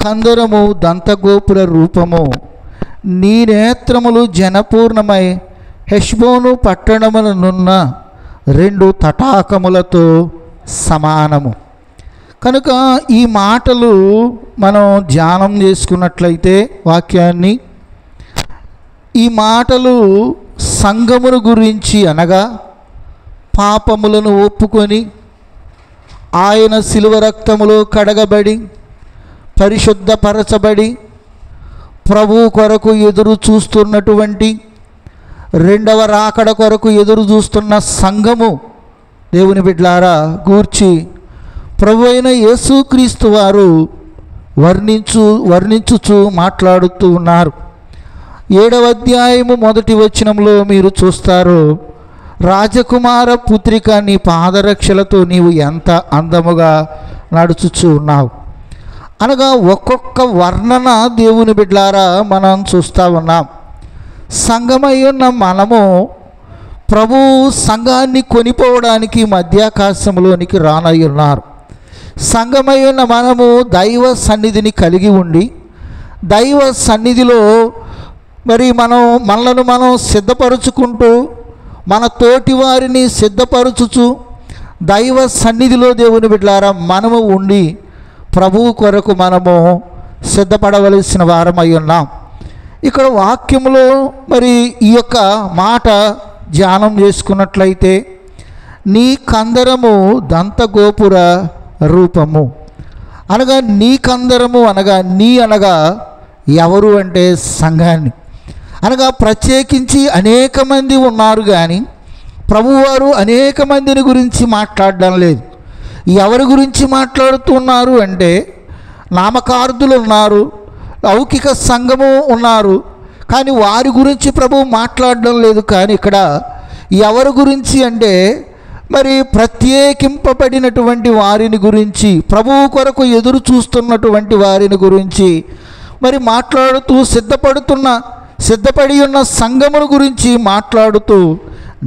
కందరము దంతగోపుర రూపము, నీ నేత్రములు జనపూర్ణమై హెష్బోను పట్టణములనున్న 2 తటాకములతో సమానము. కనుక ఈ మాటలు మనం ధ్యానం చేసుకున్నట్లయితే వాక్యాన్ని, ఈ మాటలు సంఘమును గురించి, అనగా పాపములను ఒప్పుకొని ఆయన శిలువ రక్తములో కడగబడి పరిశుద్ధపరచబడి ప్రభువు కొరకు ఎదురు చూస్తున్నటువంటి, రెండవ రాకడ కొరకు ఎదురు చూస్తున్న సంఘము దేవుని బిడ్డలారా గూర్చి ప్రభు అయిన యేసుక్రీస్తు వారు వర్ణించుచు మాట్లాడుతూ ఉన్నారు. 7వ అధ్యాయము 1వ వచనంలో మీరు చూస్తారు, రాజకుమార పుత్రిక, నీ పాదరక్షలతో నీవు ఎంత అందముగా నడుచుచు ఉన్నావు. అనగా ఒక్కొక్క వర్ణన దేవుని బిడ్డలారా మనం చూస్తూ ఉన్నాం. సంఘమై ఉన్న మనము ప్రభు సంఘాన్ని కొనిపోవడానికి మధ్యాకాశంలోనికి రానై ఉన్నారు. సంఘమై ఉన్న మనము దైవ సన్నిధిని కలిగి ఉండి, దైవ సన్నిధిలో మరి మనలను మనం సిద్ధపరుచుకుంటూ, మన తోటి వారిని సిద్ధపరచుచు దైవ సన్నిధిలో దేవుని బిడ్డలారా మనము ఉండి ప్రభువు కొరకు మనము సిద్ధపడవలసిన వారమై ఉన్నాం. ఇక్కడ వాక్యములో మరి ఈ యొక్క మాట ధ్యానం చేసుకున్నట్లయితే, నీ కందరము దంతగోపుర రూపము, అనగా నీ కందరము అనగా ఎవరు అంటే సంఘాన్ని, అనగా ప్రత్యేకించి అనేక మంది ఉన్నారు కానీ ప్రభువారు అనేక మందిని గురించి మాట్లాడడం లేదు. ఎవరి గురించి మాట్లాడుతున్నారు అంటే, నామకార్థులు ఉన్నారు, లౌకిక సంఘము ఉన్నారు, కానీ వారి గురించి ప్రభువు మాట్లాడడం లేదు. కానీ ఇక్కడ ఎవరి గురించి అంటే, మరి ప్రత్యేకింపబడినటువంటి వారిని గురించి, ప్రభువు కొరకు ఎదురు చూస్తున్నటువంటి వారిని గురించి మరి మాట్లాడుతూ, సిద్ధపడి ఉన్న సంఘమును గురించి మాట్లాడుతూ,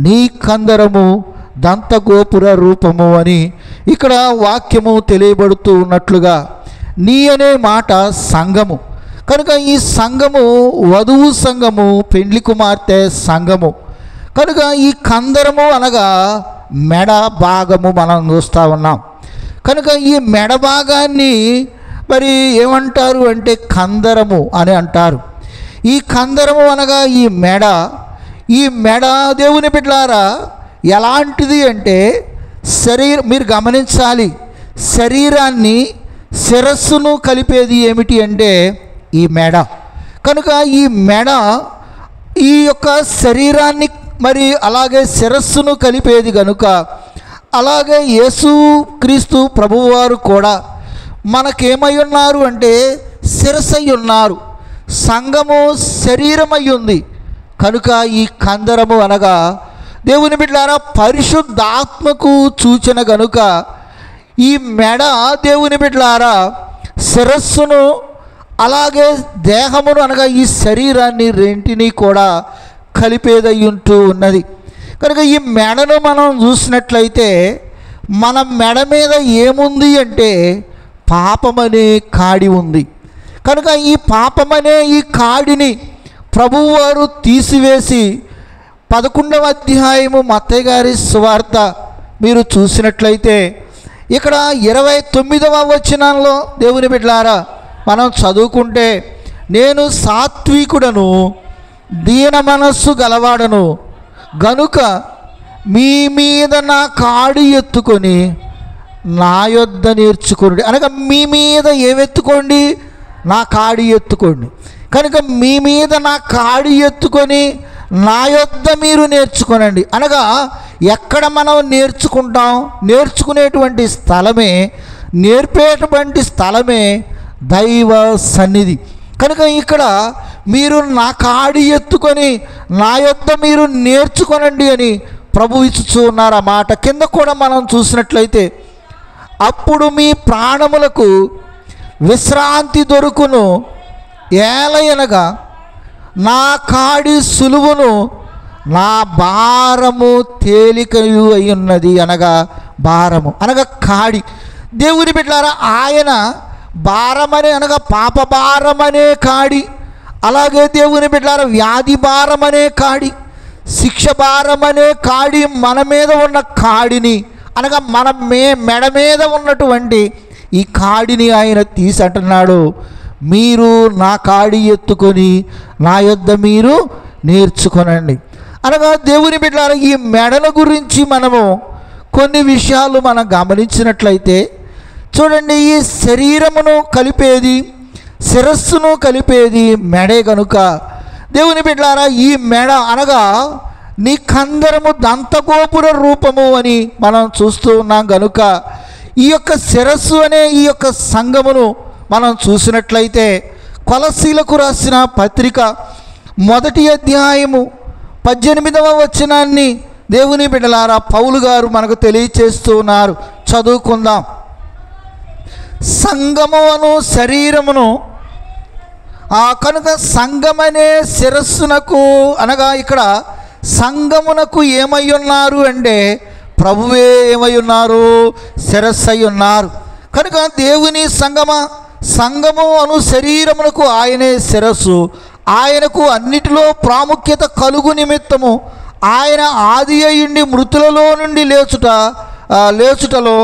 నీ కందరము దంతగోపుర రూపము అని ఇక్కడ వాక్యము తెలియబడుతూ ఉన్నట్లుగా, నీ అనే మాట సంఘము. కనుక ఈ సంఘము వధువు సంఘము, పెండ్లి కుమార్తె సంఘము. కనుక ఈ కందరము అనగా మెడ భాగము మనం చూస్తూ ఉన్నాం. కనుక ఈ మెడ భాగాన్ని మరి ఏమంటారు అంటే కందరము అని అంటారు. ఈ కందరము అనగా ఈ మెడ దేవుని బిడ్డలారా ఎలాంటిది అంటే, మీరు గమనించాలి, శరీరాన్ని శిరస్సును కలిపేది ఏమిటి అంటే ఈ మెడ. కనుక ఈ మెడ ఈ యొక్క శరీరాన్ని మరి అలాగే శిరస్సును కలిపేది కనుక, అలాగే యేసుక్రీస్తు ప్రభువారు కూడా మనకేమై ఉన్నారు అంటే శిరస్సై ఉన్నారు, సంఘము శరీరమై ఉంది. కనుక ఈ కందరము అనగా దేవుని బిడ్డలారా పరిశుద్ధాత్మకు సూచన కనుక, ఈ మెడ దేవుని బిడ్డలారా శిరస్సును అలాగే దేహమును అనగా ఈ శరీరాన్ని రెంటిని కూడా కలిపేదై ఉంటూ ఉన్నది. కనుక ఈ మెడను మనం చూసినట్లయితే, మన మెడ మీద ఏముంది అంటే పాపమనే కాడి ఉంది. కనుక ఈ పాపమనే ఈ కాడిని ప్రభువారు తీసివేసి 11వ అధ్యాయము మత్తయి గారి సువార్త మీరు చూసినట్లయితే, ఇక్కడ 29వ వచనంలో దేవుని బిడ్డలారా మనం చదువుకుంటే, నేను సాత్వికుడను దీన మనస్సు గలవాడను గనుక మీ మీద నా కాడి ఎత్తుకొని నా యొద్ద నేర్చుకోండి. అనగా మీ మీద ఏమెత్తుకోండి? నా కాడి ఎత్తుకోండి. కనుక మీ మీద నా కాడి ఎత్తుకొని నా యొద్ద మీరు నేర్చుకోనండి. అనగా ఎక్కడ మనం నేర్చుకుంటాం? నేర్చుకునేటువంటి స్థలమే, నేర్పేటువంటి స్థలమే దైవ సన్నిధి. కనుక ఇక్కడ మీరు నా కాడి ఎత్తుకొని నా యొద్ద మీరు నేర్చుకొనండి అని ప్రభు ఇచ్చుచూ ఉన్నారు. ఆ మాట కింద కూడా మనం చూసినట్లయితే, అప్పుడు మీ ప్రాణములకు విశ్రాంతి దొరుకును, ఏలయనగా నా కాడి సులువును నా భారము తేలికయు అయి ఉన్నది. అనగా భారము అనగా కాడి. దేవుని బిడ్డలారా ఆయన భారమనే అనగా పాప భారమనే కాడి, అలాగే దేవుని బిడ్డలారా వ్యాధి భారమనే కాడి, శిక్ష భారమనే కాడి, మన మీద ఉన్న కాడిని అనగా మన మెడ మీద ఉన్నటువంటి ఈ కాడిని ఆయన తీసి అంటున్నాడు, మీరు నా కాడి ఎత్తుకొని నా యొద్ద మీరు నేర్చుకొనండి. అనగా దేవుని బిడ్డలారా ఈ మెడల గురించి మనము కొన్ని విషయాలు మనం గమనించినట్లయితే చూడండి, ఈ శరీరమును కలిపేది శిరస్సును కలిపేది మెడే కనుక దేవుని బిడ్డలారా ఈ మెడ అనగా నీ కందరము దంతగోపుర రూపము అని మనం చూస్తూ ఉన్నాం కనుక ఈ యొక్క శిరస్సు అనే ఈ యొక్క సంఘమును మనం చూసినట్లయితే కొలసీలకు రాసిన పత్రిక 1వ అధ్యాయము 18వ వచనాన్ని దేవుని బిడ్డలారా పౌలు గారు మనకు తెలియచేస్తూ ఉన్నారు. చదువుకుందాం. సంఘము అను శరీరమును కనుక సంఘమనే శిరస్సునకు అనగా ఇక్కడ సంఘమునకు ఏమై ఉన్నారు అంటే ప్రభువే ఏమై ఉన్నారు, శిరస్సు అయి ఉన్నారు. కనుక దేవుని సంఘము అను శరీరమునకు ఆయనే శిరస్సు. ఆయనకు అన్నిటిలో ప్రాముఖ్యత కలుగు నిమిత్తము ఆయన ఆది అయ్యుండి మృతులలో నుండి లేచుటలో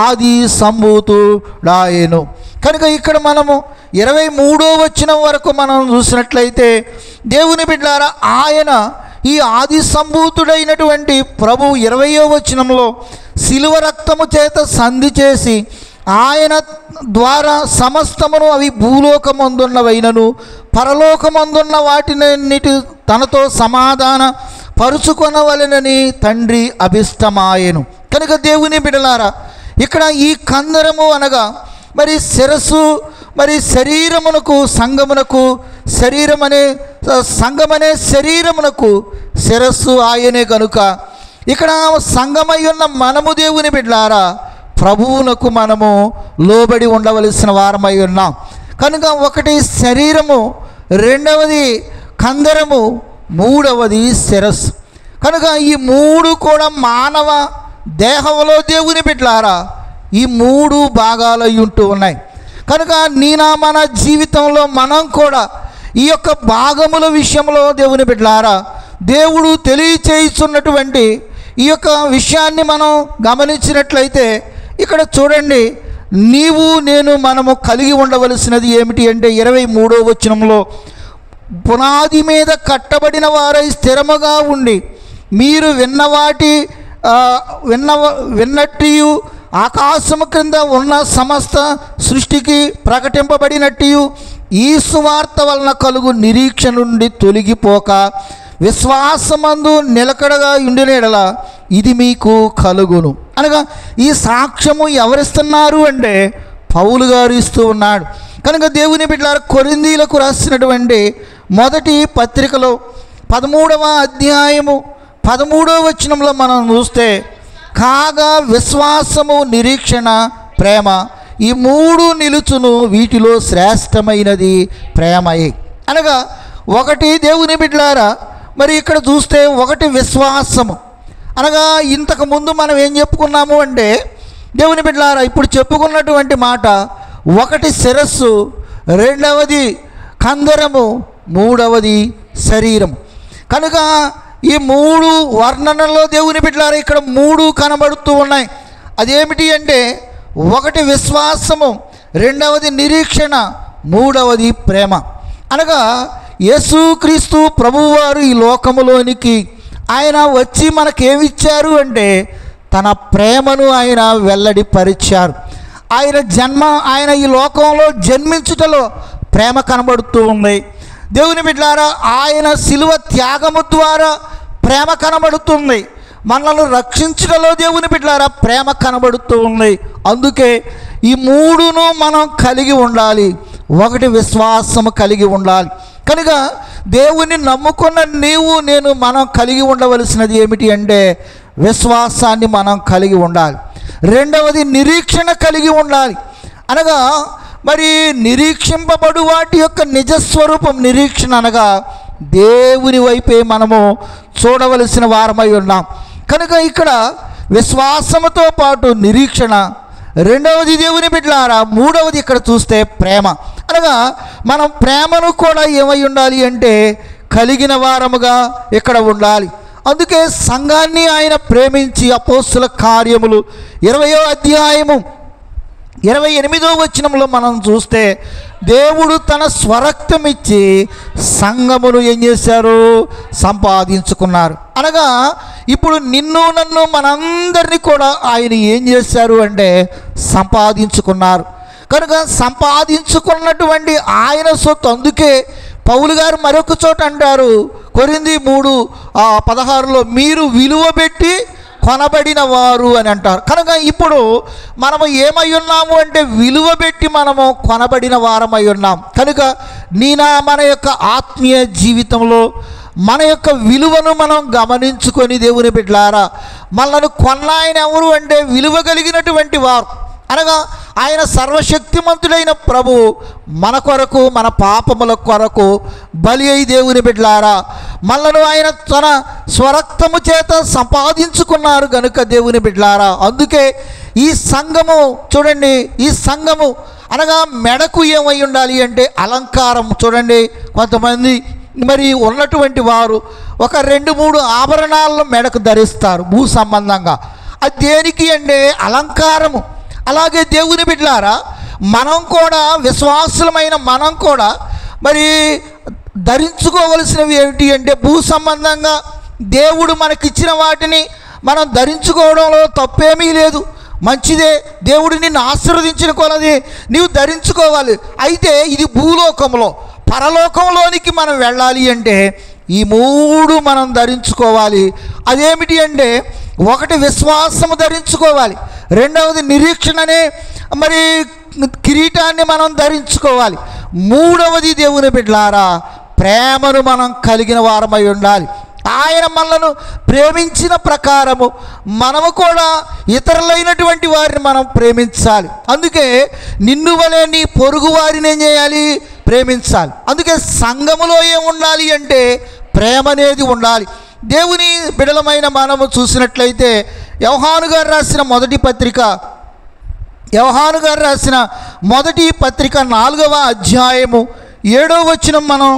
ఆది సంభూతుడాయెను. కనుక ఇక్కడ మనము 23వ వచనం వరకు మనం చూసినట్లయితే దేవుని బిడ్డలారా ఆయన ఈ ఆది సంభూతుడైనటువంటి ప్రభు 20వ వచనంలో శిలువ రక్తము చేత సంధి చేసి ఆయన ద్వారా సమస్తమును అవి భూలోకమందున్నవైనను పరలోకమందున్న వాటినన్నిటి తనతో సమాధాన పరుచుకొనవలెనని తండ్రి అభిష్టమాయెను. కనుక దేవుని బిడ్డలారా ఇక్కడ ఈ కందరము అనగా మరి శిరస్సు, మరి శరీరమునకు సంఘమునకు సంఘమనే శరీరమునకు శిరస్సు ఆయనే కనుక ఇక్కడ సంఘమై ఉన్న మనము దేవుని బిడ్డలారా ప్రభువునకు మనము లోబడి ఉండవలసిన వారమై ఉన్నాం. కనుక ఒకటి శరీరము, రెండవది కందరము, మూడవది శిరస్సు. కనుక ఈ మూడు కూడా మానవ దేహంలో దేవుని బిడ్డలారా ఈ మూడు భాగాలు ఉంటూ ఉన్నాయి. కనుక మన జీవితంలో మనం కూడా ఈ యొక్క భాగముల విషయంలో దేవుని బిడ్డలారా దేవుడు తెలియచేస్తున్నటువంటి ఈ యొక్క విషయాన్ని మనం గమనించినట్లయితే ఇక్కడ చూడండి, నీవు నేను మనము కలిగి ఉండవలసినది ఏమిటి అంటే 23వ వచనంలో పునాది మీద కట్టబడిన వారై స్థిరముగా ఉండి మీరు విన్నట్టు ఆకాశము క్రింద ఉన్న సమస్త సృష్టికి ప్రకటింపబడినట్టు ఈ సువార్త వలన కలుగు నిరీక్షణ నుండి తొలగిపోక విశ్వాసమందు నిలకడగా ఉండిన యెడల ఇది మీకు కలుగును. అనగా ఈ సాక్ష్యము ఎవరిస్తున్నారు అంటే పౌలు గారు ఇస్తూ ఉన్నాడు. కనుక దేవుని బిడ్డలారా కొరింథీయులకు రాసినటువంటి మొదటి పత్రికలో 13వ అధ్యాయము 13వ వచనంలో మనం చూస్తే కాగా విశ్వాసము, నిరీక్షణ, ప్రేమ ఈ మూడు నిలుచును, వీటిలో శ్రేష్టమైనది ప్రేమయే. అనగా ఒకటి దేవుని బిడ్డలారా మరి ఇక్కడ చూస్తే ఒకటి విశ్వాసము అనగా ఇంతకుముందు మనం ఏం చెప్పుకున్నాము అంటే దేవుని బిడ్డలారా ఇప్పుడు చెప్పుకున్నటువంటి మాట ఒకటి శిరస్సు, రెండవది కందరము, మూడవది శరీరం. కనుక ఈ మూడు వర్ణనలో దేవుని బిడ్డలారా ఇక్కడ మూడు కనబడుతూ ఉన్నాయి. అదేమిటి అంటే ఒకటి విశ్వాసము, రెండవది నిరీక్షణ, మూడవది ప్రేమ. అనగా యేసుక్రీస్తు ప్రభువారు ఈ లోకములోనికి ఆయన వచ్చి మనకేమిచ్చారు అంటే తన ప్రేమను ఆయన వెల్లడిపరిచారు. ఆయన ఈ లోకంలో జన్మించుటలో ప్రేమ కనబడుతూ ఉంది. దేవుని బిడ్డలారా ఆయన శిలువ త్యాగము ద్వారా ప్రేమ కనబడుతుంది. మనల్ని రక్షించడంలో దేవుని బిడ్డలారా ప్రేమ కనబడుతూ ఉంది. అందుకే ఈ మూడును మనం కలిగి ఉండాలి. ఒకటి విశ్వాసము కలిగి ఉండాలి. కనుక దేవుని నమ్ముకున్న నీవు నేను మనం కలిగి ఉండవలసినది ఏమిటి అంటే విశ్వాసాన్ని మనం కలిగి ఉండాలి. రెండవది నిరీక్షణ కలిగి ఉండాలి. అనగా మరి నిరీక్షింపబడు వాటి యొక్క నిజస్వరూపం నిరీక్షణ అనగా దేవుని వైపే మనము చూడవలసిన వారమై ఉన్నాం. కనుక ఇక్కడ విశ్వాసముతో పాటు నిరీక్షణ, రెండవది దేవుని బిడ్డలారా, మూడవది ఇక్కడ చూస్తే ప్రేమ. అనగా మనం ప్రేమను కూడా ఏమై ఉండాలి అంటే కలిగిన వారముగా ఇక్కడ ఉండాలి. అందుకే సంఘాన్ని ఆయన ప్రేమించి అపోస్తుల కార్యములు 20వ అధ్యాయము 28వ వచనంలో మనం చూస్తే దేవుడు తన స్వరక్తం ఇచ్చి సంఘమును ఏం చేశారు? సంపాదించుకున్నారు. అనగా ఇప్పుడు నిన్ను నన్ను మనందరినీ కూడా ఆయన ఏం చేశారు అంటే సంపాదించుకున్నారు. కనుక సంపాదించుకున్నటువంటి ఆయన సొత్తు. అందుకే పౌలు గారు మరొక చోట అంటారు, కొరింథీ 3:16లో మీరు విలువ పెట్టి కొనబడిన వారు అని అంటారు. కనుక ఇప్పుడు మనము ఏమై ఉన్నాము అంటే విలువ పెట్టి మనము కొనబడిన వారమై ఉన్నాం. కనుక మన యొక్క ఆత్మీయ జీవితంలో మన యొక్క విలువను మనం గమనించుకొని దేవుని బిడ్డలారా, మనల్ని కొన్న ఆయన ఎవరు అంటే విలువ కలిగినటువంటి వారు. అనగా ఆయన సర్వశక్తిమంతుడైన ప్రభు మన కొరకు, మన పాపముల కొరకు బలి అయి దేవుని బిడ్డలారా మనలను ఆయన తన స్వరక్తము చేత సంపాదించుకున్నారు కనుక దేవుని బిడ్డలారా. అందుకే ఈ సంఘము చూడండి, ఈ సంఘము అనగా మెడకు ఏమై ఉండాలి అంటే అలంకారం. చూడండి, కొంతమంది మరి ఉన్నటువంటి వారు ఒక 2-3 ఆభరణాలను మెడకు ధరిస్తారు భూ సంబంధంగా. అది దేనికి అంటే అలంకారము. అలాగే దేవుని బిడ్డలారా, మనం కూడా విశ్వాసులమైన మనం కూడా మరి ధరించుకోవలసినవి ఏమిటి అంటే భూ సంబంధంగా దేవుడు మనకిచ్చిన వాటిని మనం ధరించుకోవడంలో తప్పేమీ లేదు, మంచిదే. దేవుడు నిన్ను ఆశీర్వదించిన కొలది నీవు ధరించుకోవాలి. అయితే ఇది భూలోకంలో. పరలోకంలోనికి మనం వెళ్ళాలి అంటే ఈ 3 మనం ధరించుకోవాలి. అదేమిటి అంటే ఒకటి విశ్వాసము ధరించుకోవాలి, రెండవది నిరీక్షణనే మరి కిరీటాన్ని మనం ధరించుకోవాలి, మూడవది దేవుని బిడ్డలారా ప్రేమను మనం కలిగిన వారమై ఉండాలి. ఆయన మనలను ప్రేమించిన ప్రకారము మనము కూడా ఇతరులైనటువంటి వారిని మనం ప్రేమించాలి. అందుకే నిన్ను వలె నీ పొరుగు వారిని ఏం చేయాలి? ప్రేమించాలి. అందుకే సంఘములో ఏం ఉండాలి అంటే ప్రేమ అనేది ఉండాలి. దేవుని బిడలమైన మనము చూసినట్లయితే యోహాను గారు రాసిన మొదటి పత్రిక 4వ అధ్యాయము 7వ వచనం మనం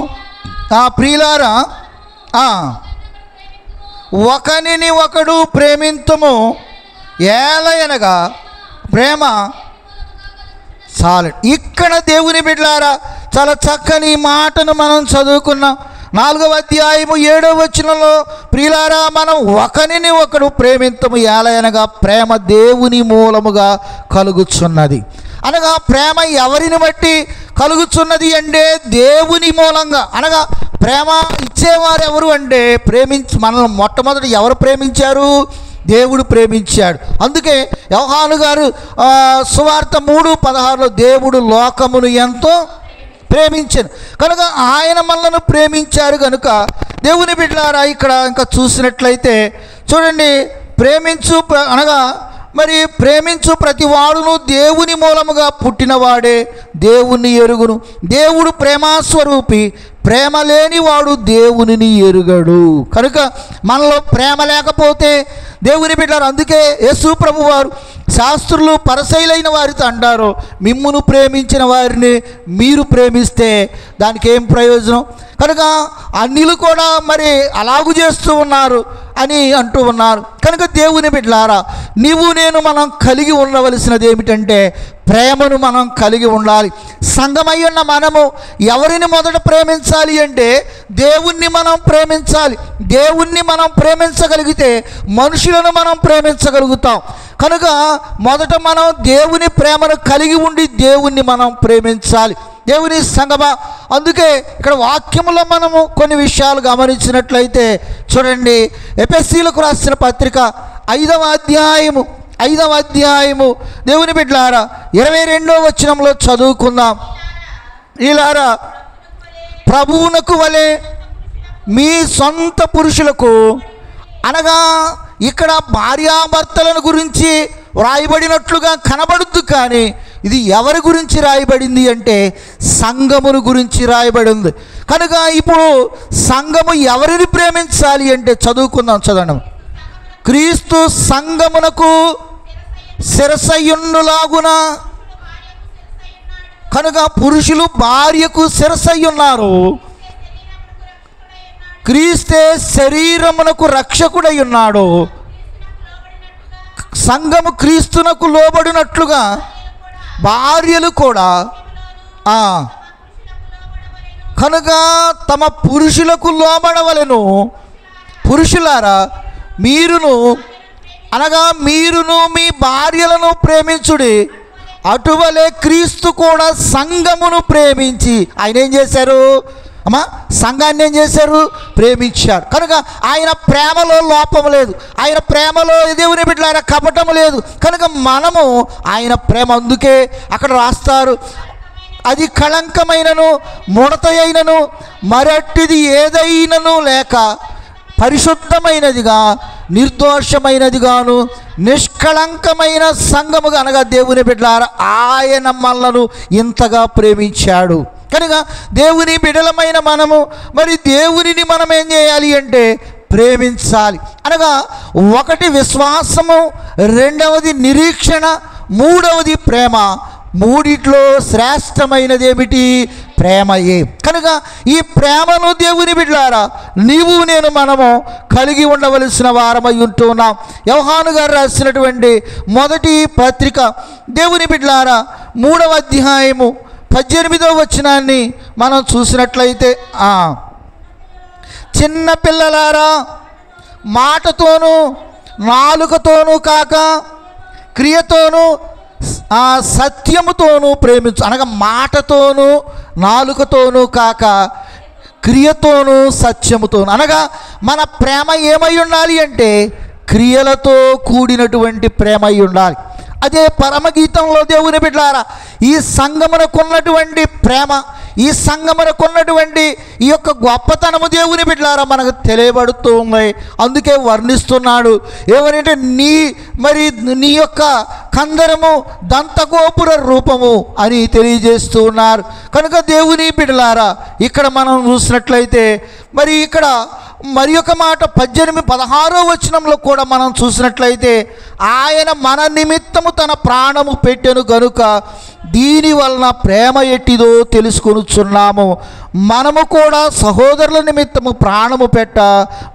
ప్రియులారా ఒకనిని ఒకడు ప్రేమింతుము ఏలయనగా ప్రేమ చాలు. ఇక్కడ దేవుని బిడ్డలారా చాలా చక్కని మాటను మనం చదువుకున్నాం. 4వ అధ్యాయము 7వ వచనంలో ప్రియులారా మనం ఒకనిని ఒకడు ప్రేమింతుము ఏలయనగా ప్రేమ దేవుని మూలముగా కలుగుచున్నది. అనగా ప్రేమ ఎవరిని బట్టి కలుగుచున్నది అంటే దేవుని మూలంగా. అనగా ప్రేమ ఇచ్చేవారు ఎవరు అంటే మనల్ని మొట్టమొదటి ఎవరు ప్రేమించారు? దేవుడు ప్రేమించాడు. అందుకే యోహాను గారు సువార్త 3:16లో దేవుడు లోకమును ఎంతో ప్రేమించాను కనుక ఆయన మనలను ప్రేమించారు కనుక దేవుని బిడ్డలారా ఇక్కడ ఇంకా చూసినట్లయితే చూడండి, ప్రేమించు ప్రతి వాడును దేవుని మూలముగా పుట్టినవాడే దేవుని ఎరుగును. దేవుడు ప్రేమాస్వరూపి, ప్రేమ లేనివాడు దేవునిని ఎరుగడు. కనుక మనలో ప్రేమ లేకపోతే దేవుని బిడ్డలారా, అందుకే యేసు ప్రభు వారు శాస్త్రులు పరిసయ్యులైన వారితో అంటారు, మిమ్మును ప్రేమించిన వారిని మీరు ప్రేమిస్తే దానికి ఏం ప్రయోజనం? కనుక అన్యులు కూడా మరి అలాగు చేస్తూ ఉన్నారు అని అంటూ ఉన్నారు. కనుక దేవుని బిడ్డలారా నీవు నేను మనం కలిగి ఉండవలసినది ఏమిటంటే ప్రేమను మనం కలిగి ఉండాలి. సంఘమై ఉన్న మనము ఎవరిని మొదట ప్రేమించాలి అంటే దేవుణ్ణి మనం ప్రేమించాలి. దేవుణ్ణి మనం ప్రేమించగలిగితే మనుషులను మనం ప్రేమించగలుగుతాం. కనుక మొదట మనం దేవుని ప్రేమను కలిగి ఉండి దేవుణ్ణి మనం ప్రేమించాలి. దేవుని సంగమా, అందుకే ఇక్కడ వాక్యంలో మనము కొన్ని విషయాలు గమనించినట్లయితే చూడండి, ఎఫెసీయులకు రాసిన పత్రిక 5వ అధ్యాయము దేవుని బిడ్డలారా 22వ వచనంలో చదువుకుందాం. ఈలారా ప్రభువునకు వలె మీ సొంత పురుషులకు, అనగా ఇక్కడ భార్యాభర్తలను గురించి వ్రాయబడినట్లుగా కనబడుద్దు, కానీ ఇది ఎవరి గురించి రాయబడింది అంటే సంఘమును గురించి రాయబడింది. కనుక ఇప్పుడు సంఘము ఎవరిని ప్రేమించాలి అంటే చదువుకుందాం, చదవండి. క్రీస్తు సంఘమునకు శిరసయ్యుండులాగున, కనుక పురుషులు భార్యకు శిరసయ్యున్నారు. క్రీస్తే శరీరమునకు రక్షకుడై ఉన్నాడు. సంఘము క్రీస్తునకు లోబడినట్లుగా భార్యలు కూడా కనుక తమ పురుషులకు లోబడవలెను. పురుషులారా, మీరును మీ భార్యలను ప్రేమించుడి. అటువలే క్రీస్తు కూడా సంఘమును ప్రేమించి, ఆయన ఏం చేశారు అమ్మా? సంఘాన్ని ఏం చేశారు? ప్రేమించారు. కనుక ఆయన ప్రేమలో లోపం లేదు, ఆయన ప్రేమలో దేవుని బిడ్డలారా కపటము లేదు. కనుక మనము ఆయన ప్రేమ, అందుకే అక్కడ రాస్తారు, అది కళంకమైనను ముడత అయినను మరట్టిది ఏదైనను లేక పరిశుద్ధమైనదిగా నిర్దోషమైనదిగాను నిష్కళంకమైన సంఘముగా, అనగా దేవుని బిడ్డలారా ఆయన మనలను ఇంతగా ప్రేమించాడు. కనుక దేవుని బిడ్డలమైన మనము మరి దేవునిని మనం ఏం చేయాలి అంటే ప్రేమించాలి. అనగా ఒకటి విశ్వాసము, రెండవది నిరీక్షణ, మూడవది ప్రేమ. మూడిట్లో శ్రేష్టమైనది ఏమిటి? ప్రేమయే. కనుక ఈ ప్రేమను దేవుని బిడ్డలారా నీవు నేను మనము కలిగి ఉండవలసిన వారమై ఉంటున్నాం. యోహాను గారు రాసినటువంటి మొదటి పత్రిక దేవుని బిడ్డలారా 3వ అధ్యాయము 18వ వచనాన్ని మనం చూసినట్లయితే, చిన్న పిల్లలారా మాటతోనూ నాలుకతోనూ కాక క్రియతోనూ సత్యముతోనూ ప్రేమించు. అనగా మాటతోనూ నాలుకతోనూ కాక క్రియతోనూ సత్యముతోనూ. అనగా మన ప్రేమ ఏమై ఉండాలి అంటే క్రియలతో కూడినటువంటి ప్రేమ అయి ఉండాలి. అదే పరమగీతంలో దేవుని బిడ్డలారా ఈ సంఘమునకున్నటువంటి ప్రేమ, ఈ సంఘమునకున్నటువంటి ఈ యొక్క గొప్పతనము దేవుని బిడ్డలారా మనకు తెలియబడుతూ ఉన్నాయి. అందుకే వర్ణిస్తున్నాడు ఏమనంటే నీ యొక్క కందరము దంతగోపుర రూపము అని తెలియజేస్తూ ఉన్నారు. కనుక దేవుని బిడ్డలారా ఇక్కడ మనం చూసినట్లయితే ఇక్కడ మరి ఒక మాట 16వ వచనంలో కూడా మనం చూసినట్లయితే, ఆయన మన నిమిత్తము తన ప్రాణము పెట్టెను గనుక దీని వలన ప్రేమ ఎట్టిదో తెలుసుకొనుచున్నాము. మనము కూడా సహోదరుల నిమిత్తము ప్రాణము పెట్ట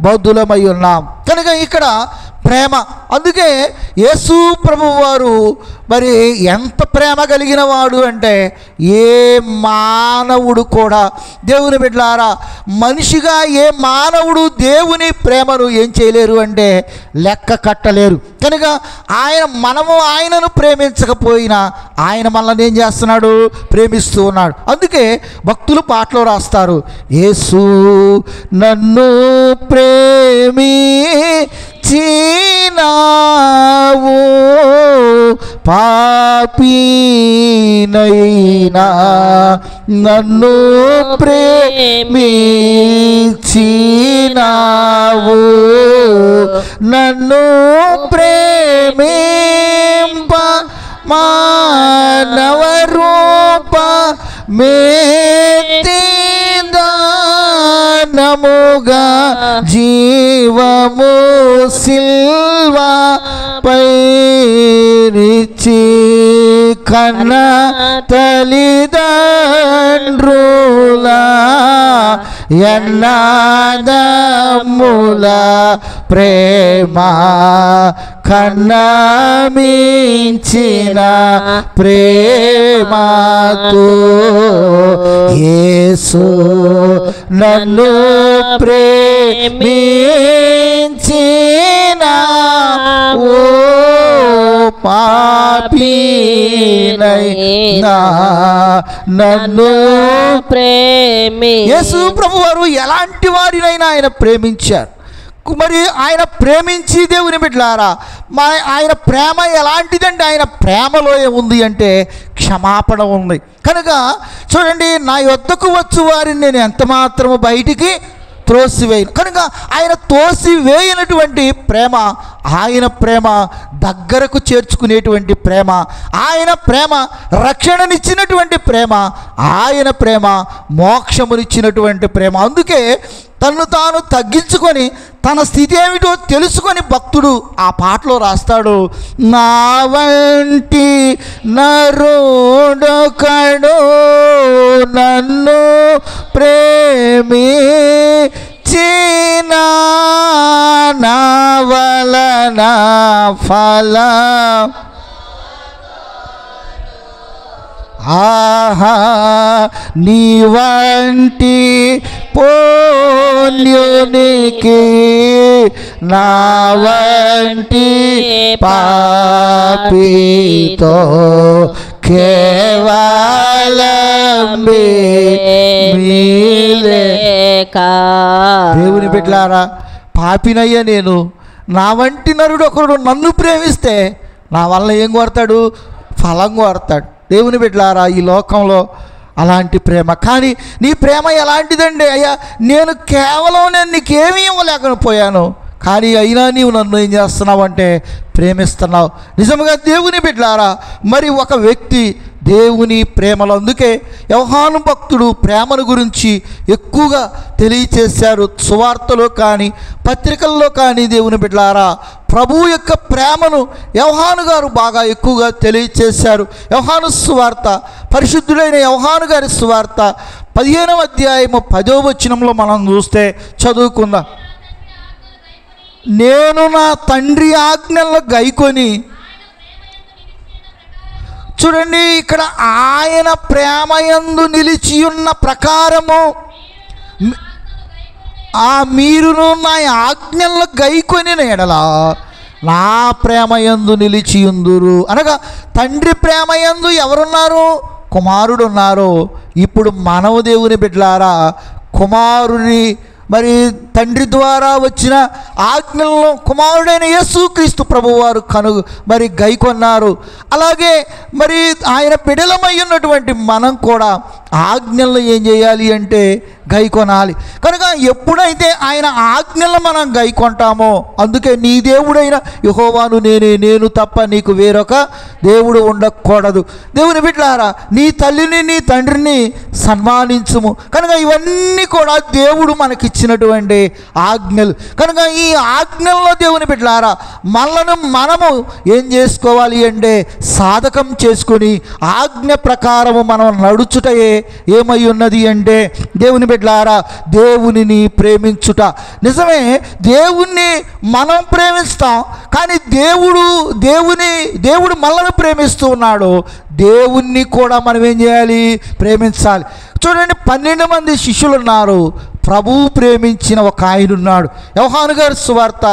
బద్ధులమై ఉన్నాం. కనుక ఇక్కడ ప్రేమ. అందుకే యేసు ప్రభువు వారు మరి ఎంత ప్రేమ కలిగిన వాడు అంటే ఏ మానవుడు కూడా దేవుని బిడ్డలారా మనిషిగా ఏ మానవుడు దేవుని ప్రేమను ఏం చేయలేరు అంటే లెక్క కట్టలేరు. కనుక మనము ఆయనను ప్రేమించకపోయినా ఆయన మనల్ని ఏం చేస్తున్నాడు? ప్రేమిస్తూ ఉన్నాడు. అందుకే భక్తులు పాటలో రాస్తారు, యేసు నన్ను ప్రేమించినావు పాపినైనా నన్ను ప్రేమించినావు నన్ను ప్రేమింప మానవ రూప మేతిదానముగా జీవము సిల్వా పైరిచి కన్న తల్లిదండ్రులా ఎన్నాదముల ప్రేమ కన్నమించిన ప్రేమతో యేసు నన్ను ప్రేమించిన ఓ పాపినైనా నన్ను యేసు ప్రభువారు ఎలాంటి వారినైనా ఆయన ప్రేమించారు. మరి ఆయన ప్రేమించి దేవుని బిడ్డలారా ఆయన ప్రేమ ఎలాంటిదంటే ఆయన ప్రేమలో ఏముంది అంటే క్షమాపణ ఉంది. కనుక చూడండి, నా యొద్దకు వచ్చు వారిని నేను ఎంత మాత్రము బయటికి త్రోసివేయను. కనుక ఆయన తోసివేయనటువంటి ప్రేమ, ఆయన ప్రేమ దగ్గరకు చేర్చుకునేటువంటి ప్రేమ, ఆయన ప్రేమ రక్షణనిచ్చినటువంటి ప్రేమ, ఆయన ప్రేమ మోక్షమునిచ్చినటువంటి ప్రేమ. అందుకే తన్ను తాను తగ్గించుకొని తన స్థితి ఏమిటో తెలుసుకొని భక్తుడు ఆ పాటలో రాస్తాడు, నా వంటి నరుడొకడు నన్ను ప్రేమించిన నా వలన ఫలం ఆహా నీ వంటి పుణ్యునికి నా వంటి పాపితో కేవలం మీలేక. దేవుని బిడ్డలారా, పాపినయ్యా నేను, నా వంటి నరుడు ఒకడు నన్ను ప్రేమిస్తే నా వల్ల ఏం కోరతాడు? ఫలం కోరతాడు. దేవుని బిడ్డలారా, ఈ లోకంలో అలాంటి ప్రేమ. కానీ నీ ప్రేమ ఎలాంటిదండి? అయ్యా నేను నీకేమీ ఇవ్వలేకపోయాను, కానీ అయినా నీవు నన్ను ఏం చేస్తున్నావు అంటే ప్రేమిస్తున్నావు. నిజంగా దేవుని బిడ్డలారా, మరి ఒక వ్యక్తి దేవుని ప్రేమలో, అందుకే యోహాను భక్తుడు ప్రేమను గురించి ఎక్కువగా తెలియచేశారు. సువార్తలో కానీ పత్రికల్లో కానీ దేవుని బిడ్డలారా ప్రభువు యొక్క ప్రేమను యోహాను గారు బాగా ఎక్కువగా తెలియచేశారు. యోహాను సువార్త, పరిశుద్ధుడైన యోహాను గారి సువార్త 15వ అధ్యాయము 10వ వచనంలో మనం చూస్తే చదువుకుందాం. నేను నా తండ్రి ఆజ్ఞలను గైకొని, చూడండి ఇక్కడ ఆయన ప్రేమయందు నిలిచి ఉన్న ప్రకారము మీరును నా ఆజ్ఞలను గైకొని ఎడలా నా ప్రేమయందు నిలిచి ఉందురు. అనగా తండ్రి ప్రేమయందు ఎవరున్నారు? కుమారుడు ఉన్నారు. ఇప్పుడు మానవ దేవుని బిడ్డలారా కుమారుని మరి తండ్రి ద్వారా వచ్చిన ఆజ్ఞలను కుమారుడైన యేసుక్రీస్తు ప్రభువారు మరి గైకొన్నారు. అలాగే మరి ఆయన బిడలమై ఉన్నటువంటి మనం కూడా ఆజ్ఞలను ఏం చేయాలి అంటే గైకొనాలి. కనుక ఎప్పుడైతే ఆయన ఆజ్ఞలను మనం గైకొంటామో, అందుకే నీ దేవుడైన యెహోవాను నేనే, నేను తప్ప నీకు వేరొక దేవుడు ఉండకూడదు. దేవుని బిడ్డలారా, నీ తల్లిని నీ తండ్రిని సన్మానించుము. కనుక ఇవన్నీ కూడా దేవుడు మనకిచ్చినటువంటి ఆజ్ఞలు. కనుక ఈ ఆజ్ఞల్లో దేవుని బిడ్డలారా మనము ఏం చేసుకోవాలి అంటే సాధకం చేసుకొని ఆజ్ఞ ప్రకారము మనం నడుచుటయే ఏమై ఉన్నది అంటే దేవుని బిడ్డలారా దేవునిని ప్రేమించుట. నిజమే, దేవుణ్ణి మనం ప్రేమిస్తాం, కానీ దేవుడు మనల్ని ప్రేమిస్తూ ఉన్నాడు. దేవుణ్ణి కూడా మనం ఏం చేయాలి? ప్రేమించాలి. చూడండి, 12 మంది శిష్యులు ఉన్నారు. ప్రభువు ప్రేమించిన ఒక ఆయన ఉన్నాడు. యోహాను గారి సువార్త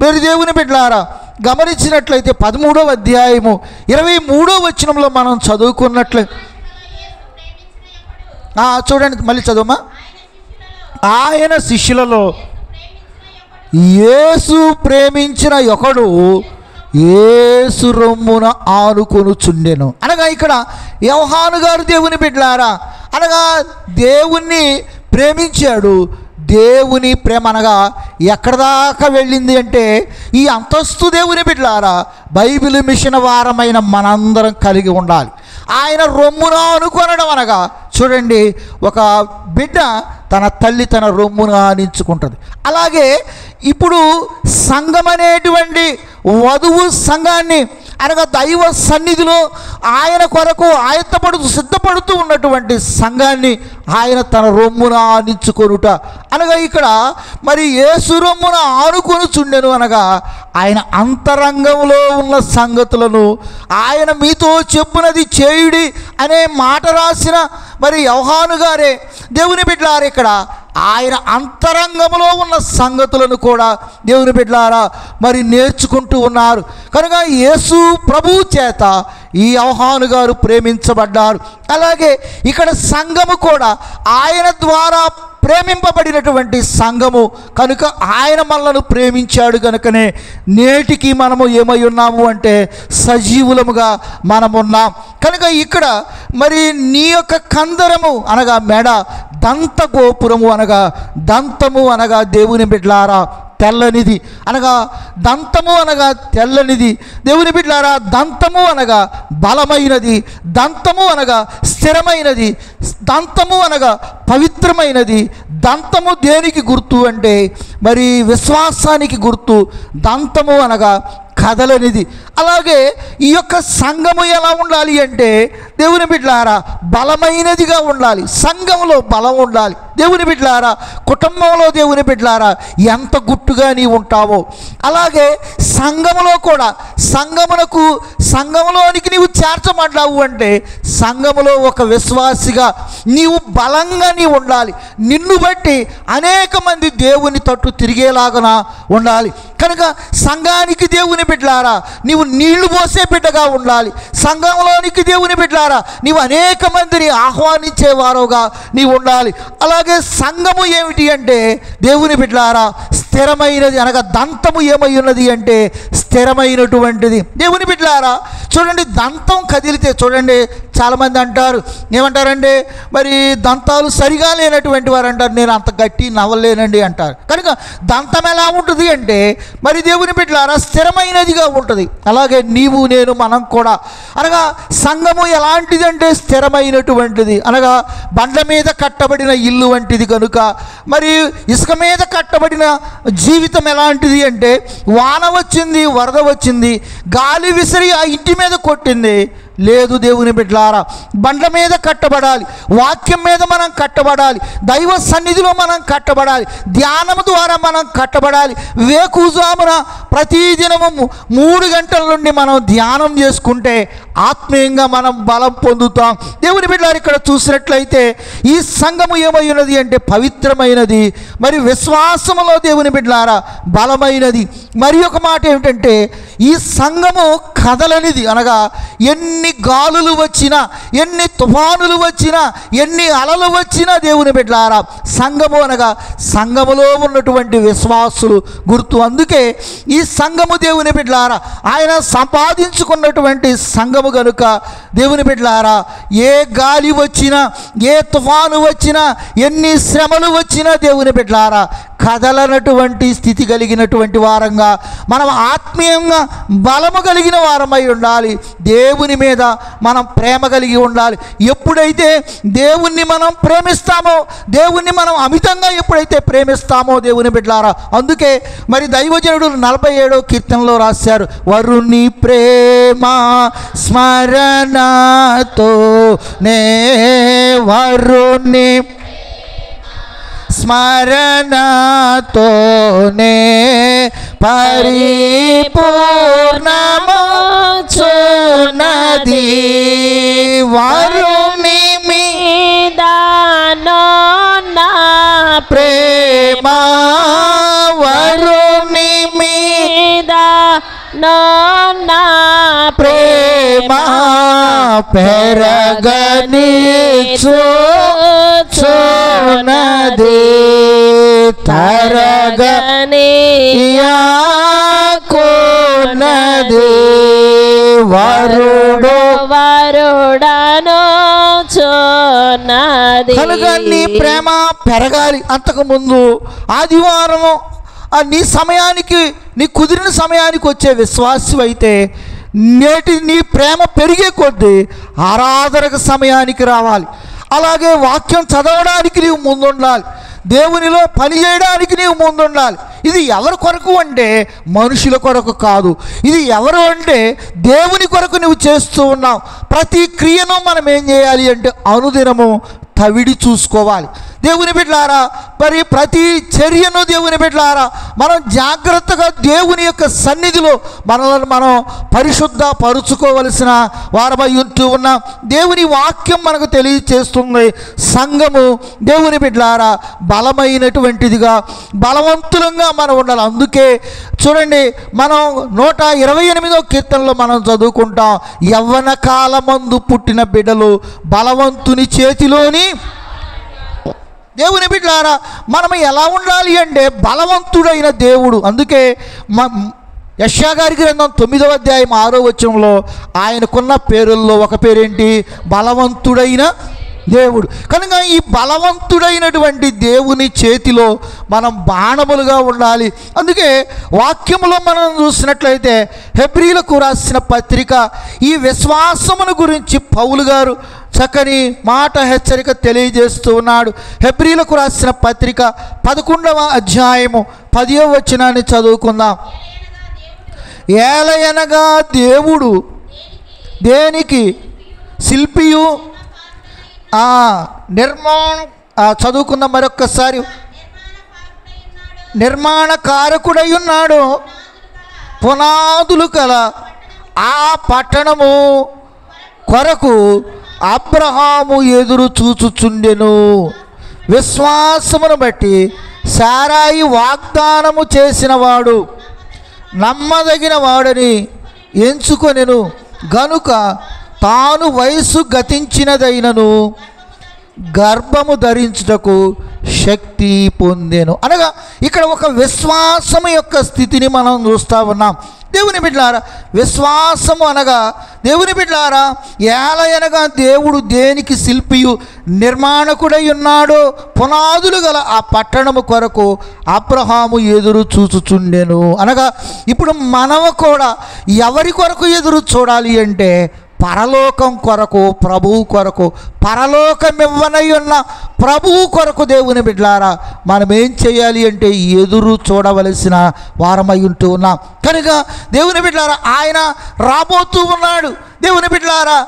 మీరు దేవుని బిడ్డలారా గమనించినట్లయితే 13వ అధ్యాయము 23వ వచనంలో మనం చదువుకున్నట్లే చూడండి, మళ్ళీ చదువుమా. ఆయన శిష్యులలో యేసు ప్రేమించిన ఒకడు యేసు రొమ్మున ఆనుకొనుచుండెను. అనగా ఇక్కడ యోహాను గారు దేవుని బిడ్డలారా అనగా దేవుణ్ణి ప్రేమించాడు. దేవుని ప్రేమ అనగా ఎక్కడి దాకా వెళ్ళింది అంటే ఈ అంతస్తు దేవుని బిడ్డలారా బైబిల్ మిషన్ వారమైన మనందరం కలిగి ఉండాలి. ఆయన రొమ్మున ఆనుకొనడం అనగా చూడండి, ఒక బిడ్డ తన తల్లి తన రొమ్మున ఆనించుకుంటుంది. అలాగే ఇప్పుడు సంఘం అనేటువంటి వధువు సంఘాన్ని అనగా దైవ సన్నిధిలో ఆయన కొరకు సిద్ధపడుతూ ఉన్నటువంటి సంఘాన్ని ఆయన తన రొమ్మున ఆనించుకొనుట అనగా ఇక్కడ మరి యేసు రొమ్మున ఆనుకొనుచుండెను అనగా ఆయన అంతరంగంలో ఉన్న సంగతులను ఆయన మీతో చెప్పునది చేయుడి అనే మాట రాసిన మరి యోహాను గారే దేవుని బిడ్డలారా ఇక్కడ ఆయన అంతరంగంలో ఉన్న సంగతులను కూడా దేవుని బిడ్డలారా మరి నేర్చుకుంటూ ఉన్నారు. కనుక యేసు ప్రభువు చేత ఈ యోహాను గారు ప్రేమించబడ్డారు. అలాగే ఇక్కడ సంఘము కూడా ఆయన ద్వారా ప్రేమింపబడినటువంటి సంఘము. కనుక ఆయన మనలను ప్రేమించాడు. కనుకనే నేటికి మనము ఏమై ఉన్నాము అంటే సజీవులముగా మనమున్నాం. కనుక ఇక్కడ మరి నీ యొక్క కందరము అనగా మెడ, దంత గోపురము అనగా దంతము అనగా దేవుని బిడ్డలారా తెల్లనిది అనగా దంతము అనగా తెల్లనిది. దేవుని బిడ్డలారా, దంతము అనగా బలమైనది, దంతము అనగా స్థిరమైనది, దంతము అనగా పవిత్రమైనది. దంతము దేనికి గుర్తు అంటే మరి విశ్వాసానికి గుర్తు. దంతము అనగా కదలనిది. అలాగే ఈ యొక్క సంఘము ఎలా ఉండాలి అంటే దేవుని బిడ్డలారా బలమైనదిగా ఉండాలి. సంఘంలో బలం ఉండాలి. దేవుని బిడ్డలారా, కుటుంబంలో దేవుని బిడ్డలారా ఎంత గుట్టుగా నీవు ఉంటావో అలాగే సంఘములో కూడా సంఘములోనికి నీవు చేర్చబడ్డావు అంటే సంఘములో ఒక విశ్వాసిగా నీవు బలంగా నీవు ఉండాలి. నిన్ను బట్టి అనేక మంది దేవుని తట్టు తిరిగేలాగా ఉండాలి. కనుక సంఘానికి దేవుని బిడ్డలారా నీవు నీళ్లు పోసే బిడ్డగా ఉండాలి. సంఘంలోనికి దేవుని బిడ్డలారా నీవు అనేక మందిని ఆహ్వానించేవారుగా నీవు ఉండాలి. అలాగే సంఘము ఏమిటి అంటే దేవుని బిడ్డలారా స్థిరమైనది అనగా దంతము ఏమై ఉన్నది అంటే స్థిరమైనటువంటిది. దేవుని బిడ్డలారా చూడండి, దంతం కదిలితే చూడండి, చాలామంది అంటారు ఏమంటారంటే మరి దంతాలు సరిగా లేనటువంటి వారు అంటారు, నేను అంత గట్టి నవ్వలేనండి అంటారు. కనుక దంతం ఎలా ఉంటుంది అంటే మరి దేవుని బిడ్డలారా స్థిరమైనదిగా ఉంటుంది. అలాగే నీవు నేను మనం కూడా అనగా సంఘము ఎలాంటిది అంటే స్థిరమైనటువంటిది. అనగా బండ్ల మీద కట్టబడిన ఇల్లు వంటిది. కనుక మరి ఇసుక మీద కట్టబడిన జీవితం ఎలాంటిది అంటే వాన వచ్చింది, వరద వచ్చింది, గాలి విసిరి ఆ ఇంటి మీద కొట్టింది లేదు. దేవుని బిడ్డలారా బండ్ల మీద కట్టబడాలి, వాక్యం మీద మనం కట్టబడాలి, దైవ సన్నిధిలో మనం కట్టబడాలి, ధ్యానము ద్వారా మనం కట్టబడాలి. వేకుజామున ప్రతిదినము 3 గంటల నుండి మనం ధ్యానం చేసుకుంటే ఆత్మీయంగా మనం బలం పొందుతాం. దేవుని బిడ్డలారా ఇక్కడ చూసినట్లయితే ఈ సంఘము ఏమై ఉన్నది అంటే పవిత్రమైనది, మరి విశ్వాసములో దేవుని బిడ్డలారా బలమైనది. మరి ఒక మాట ఏమిటంటే ఈ సంఘము కదలనిది. అనగా ఎన్ని గాలులు వచ్చినా, ఎన్ని తుఫానులు వచ్చినా, ఎన్ని అలలు వచ్చినా దేవుని బిడ్డలారా సంఘము అనగా సంఘములో ఉన్నటువంటి విశ్వాసులు గుర్తు. అందుకే ఈ సంఘము దేవుని బిడ్డలారా ఆయన సంపాదించుకున్నటువంటి సంఘము కనుక దేవుని బిడ్డలారా ఏ గాలి వచ్చినా, ఏ తుఫాను వచ్చినా, ఎన్ని శ్రమలు వచ్చినా దేవుని బిడ్డలారా కదలనటువంటి స్థితి కలిగినటువంటి వారంగా మనం ఆత్మీయంగా బలము కలిగిన వారమై ఉండాలి. దేవుని మీద మనం ప్రేమ కలిగి ఉండాలి. ఎప్పుడైతే దేవుణ్ణి మనం ప్రేమిస్తామో, దేవుణ్ణి మనం అమితంగా ఎప్పుడైతే ప్రేమిస్తామో దేవుని బిడ్డలారా అందుకే మరి దైవజనుడు 47వ కీర్తనలో రాశారు, వరుని ప్రేమ స్మరణతో నే వరుని స్మరణతోనే పరిపూర్ణమౌచున్నది వరుని మీద నా ప్రేమ వరుని మీద నా ప్రేమ పెరగని చూచున్నది తరగని యాకున్నది వరుడు వరుడను చూన్నది. కనుక నీ ప్రేమ పెరగాలి. అంతకుముందు ఆదివారము నీ సమయానికి, నీ కుదిరిన సమయానికి వచ్చే విశ్వాసం అయితే నేటి నీ ప్రేమ పెరిగే కొద్దీ ఆరాధనకు సమయానికి రావాలి. అలాగే వాక్యం చదవడానికి నీవు ముందుండాలి, దేవునిలో పని చేయడానికి నీవు ముందుండాలి. ఇది ఎవరి కొరకు అంటే మనుషుల కొరకు కాదు. ఇది ఎవరు అంటే దేవుని కొరకు నువ్వు చేస్తూ ఉన్నావు. ప్రతి క్రియను మనం ఏం చేయాలి అంటే అనుదినము తవిడి చూసుకోవాలి. దేవుని బిడ్డలారా మరి ప్రతి చర్యను దేవుని బిడ్డలారా మనం జాగ్రత్తగా దేవుని యొక్క సన్నిధిలో మనల్ని మనం పరిశుద్ధ పరుచుకోవలసిన వారమై ఉంటూ ఉన్నాం. దేవుని వాక్యం మనకు తెలియచేస్తుంది సంఘము దేవుని బిడ్డలారా బలమైనటువంటిదిగా బలవంతులంగా మనం ఉండాలి. అందుకే చూడండి మనం 128వ కీర్తనలో మనం చదువుకుంటాం, యవ్వన కాలమందు పుట్టిన బిడ్డలు బలవంతుని చేతిలోని. దేవుని బిడ్డలారా మనం ఎలా ఉండాలి అంటే బలవంతుడైన దేవుడు. అందుకే యెషయా గారి గ్రంథం 9వ అధ్యాయం 6వ వచనంలో ఆయనకున్న పేరుల్లో ఒక పేరేంటి? బలవంతుడైన దేవుడు. కనుక ఈ బలవంతుడైనటువంటి దేవుని చేతిలో మనం బాణములుగా ఉండాలి. అందుకే వాక్యములో మనం చూసినట్లయితే హెబ్రీలకు రాసిన పత్రిక ఈ విశ్వాసమును గురించి పౌలు గారు చక్కని మాట హెచ్చరిక తెలియజేస్తూ ఉన్నాడు. హెబ్రీలకు రాసిన పత్రిక 11వ అధ్యాయము 10వ వచనాన్ని చదువుకుందాం. ఏలయనగా దేవుడు దేనికి శిల్పియు చదువుకుందాం మరొక్కసారి. నిర్మాణకారకుడై ఉన్నాడు, పునాదులు కల ఆ పట్టణము కొరకు అబ్రహాము ఎదురు చూచుచుండెను. విశ్వాసమును బట్టి శారాయి వాగ్దానము చేసిన వాడు నమ్మదగిన వాడని ఎంచుకొనెను గనుక తాను వయసు గతించినదైనను గర్భము ధరించుటకు శక్తి పొందెను. అనగా ఇక్కడ ఒక విశ్వాసము యొక్క స్థితిని మనం చూస్తూ ఉన్నాం. దేవుని బిడ్డలారా, విశ్వాసము అనగా దేవుని బిడ్డలారా, ఏలయనగా దేవుడు దేనికి శిల్పియు నిర్మాణకుడై ఉన్నాడో పునాదులు గల ఆ పట్టణము కొరకు అబ్రహాము ఎదురు చూచుచుండెను. అనగా ఇప్పుడు మనము కూడా ఎవరి కొరకు ఎదురు చూడాలి అంటే పరలోకం కొరకు, ప్రభువు కొరకు, పరలోకమివ్వనై ఉన్న ప్రభువు కొరకు. దేవుని బిడ్డలారా, మనం ఏం చేయాలి అంటే ఎదురు చూడవలసిన వారమై ఉంటూ ఉన్నాం. కనుక దేవుని బిడ్డలారా, ఆయన రాబోతూ ఉన్నాడు. దేవుని బిడ్డలారా,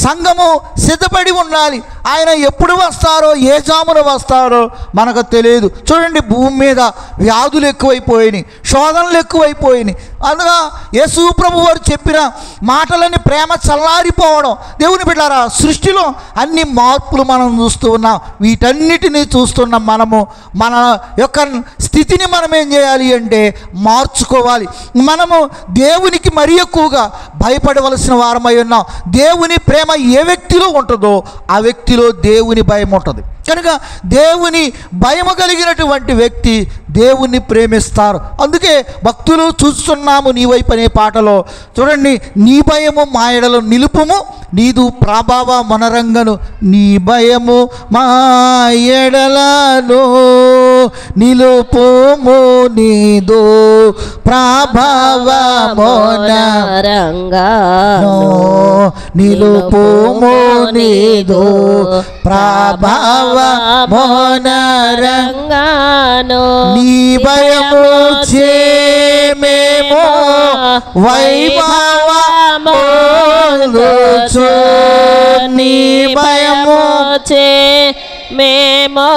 సంఘము సిద్ధపడి ఉండాలి. ఆయన ఎప్పుడు వస్తారో, ఏ జామున వస్తారో మనకు తెలియదు. చూడండి, భూమి మీద వ్యాధులు ఎక్కువైపోయినాయి, శోధనలు ఎక్కువైపోయినాయి. అందుగా యేసు ప్రభు వారు చెప్పిన మాటలని ప్రేమ చల్లారిపోవడం. దేవుని బిడ్డలారా, సృష్టిలో అన్ని మార్పులు మనం చూస్తూ ఉన్నాం. వీటన్నిటినీ చూస్తున్న మనము మన యొక్క స్థితిని మనం ఏం చేయాలి అంటే మార్చుకోవాలి. మనము దేవునికి మరీ ఎక్కువగా భయపడవలసిన వారమై ఉన్నాం. దేవుని ప్రేమ ఏ వ్యక్తిలో ఉంటుందో ఆ వ్యక్తిలో దేవుని భయం ఉంటుంది. కనుక దేవుని భయము కలిగినటువంటి వ్యక్తి దేవుణ్ణి ప్రేమిస్తారు. అందుకే భక్తులు చూస్తున్నాము నీ వైపు అనే పాటలో చూడండి, నీ భయము మా ఎడలో నిలుపుము, నీదు ప్రభావ మనరంగను. నీ భయము మా ఎడలను నిలుపుము, నీదు ప్రభావ మనరంగను నిలుపుము, నీదు ప్రభావ మనరంగను. నీ భయము చేమేమో వైభవముందుచు, నీ భయము మేము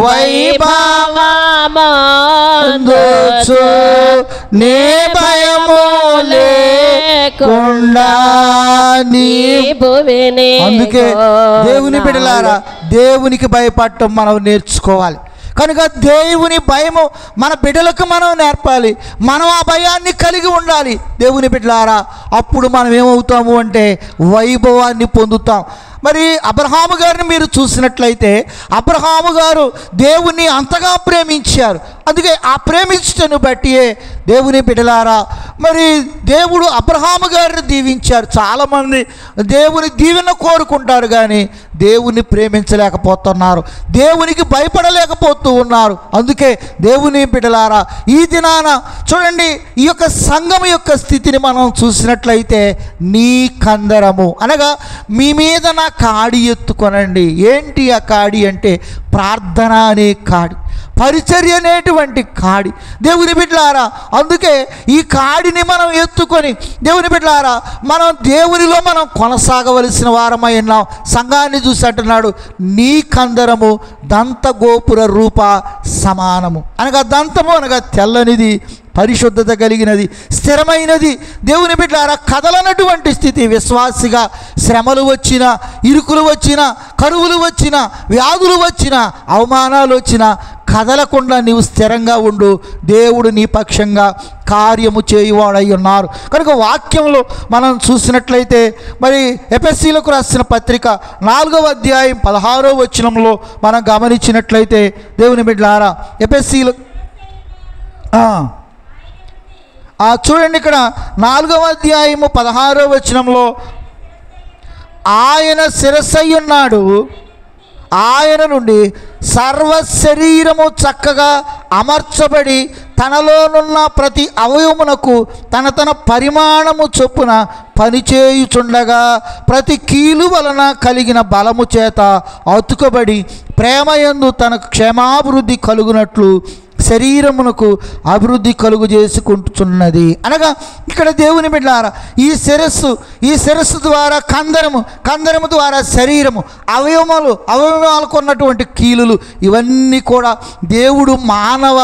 వైభవముందుచు, నీ భయము లేకుండా నీ భూమిని. అందుకే దేవుని బిడ్డలారా, దేవునికి భయపడటం మనం నేర్చుకోవాలి. కనుక దేవుని భయము మన బిడ్డలకు మనం నేర్పాలి. మనం ఆ భయాన్ని కలిగి ఉండాలి. దేవుని బిడ్డలారా, అప్పుడు మనం ఏమవుతాము అంటే వైభవాన్ని పొందుతాం. మరి అబ్రహాము గారిని మీరు చూసినట్లయితే అబ్రహాము గారు దేవుణ్ణి అంతగా ప్రేమించారు. అందుకే ఆ ప్రేమించటను బట్టియే దేవుని బిడ్డలారా, మరి దేవుడు అబ్రహాము గారిని దీవించారు. చాలామంది దేవుని దీవెన కోరుకుంటారు కానీ దేవుని ప్రేమించలేకపోతున్నారు, దేవునికి భయపడలేకపోతూ ఉన్నారు. అందుకే దేవుని బిడ్డలారా, ఈ దినాన చూడండి, ఈ యొక్క సంఘం యొక్క స్థితిని మనం చూసినట్లయితే నీ కందరము అనగా మీ మీద నా కాడి ఎత్తుకొనండి. ఏంటి ఆ కాడి అంటే ప్రార్థన అనే కాడి, పరిచర్య అనేటువంటి కాడి. దేవుని బిడ్డలారా, అందుకే ఈ కాడిని మనం ఎత్తుకొని దేవుని బిడ్డలారా మనం దేవునిలో మనం కొనసాగవలసిన వారమై ఉన్నాం. సంఘాన్ని చూసి అంటున్నాడు, నీ కందరము దంత గోపుర రూప సమానము. అనగా దంతము అనగా తెల్లనిది, పరిశుద్ధత కలిగినది, స్థిరమైనది. దేవుని బిడ్డలారా, కదలనటువంటి స్థితి. విశ్వాసిగా శ్రమలు వచ్చినా, ఇరుకులు వచ్చినా, కరువులు వచ్చినా, వ్యాధులు వచ్చినా, అవమానాలు వచ్చినా కదలకుండా నీవు స్థిరంగా ఉండు. దేవుడు నీ పక్షంగా కార్యము చేయువాడై ఉన్నారు. కనుక వాక్యంలో మనం చూసినట్లయితే మరి ఎఫెసీలకు రాసిన పత్రిక 4వ అధ్యాయం 16వ వచనంలో మనం గమనించినట్లయితే దేవుని బిడ్డలారా, ఎఫెసీలు చూడండి, ఇక్కడ 4వ అధ్యాయము 16వ వచనంలో ఆయన శిరస్సై ఉన్నాడు. ఆయన నుండి సర్వ శరీరము చక్కగా అమర్చబడి తనలోనున్న ప్రతి అవయవమునకు తన పరిమాణము చొప్పున పనిచేయుచుండగా ప్రతి కీలు వలన కలిగిన బలము చేత అతుకబడి ప్రేమయందు తనకు క్షేమాభివృద్ధి కలుగునట్లు శరీరమునకు అభివృద్ధి కలుగు చేసుకుంటున్నది. అనగా ఇక్కడ దేవుని బిడ్డలారా, ఈ శిరస్సు ద్వారా కందరము ద్వారా శరీరము, అవయవాలకు ఉన్నటువంటి కీలులు, ఇవన్నీ కూడా దేవుడు మానవ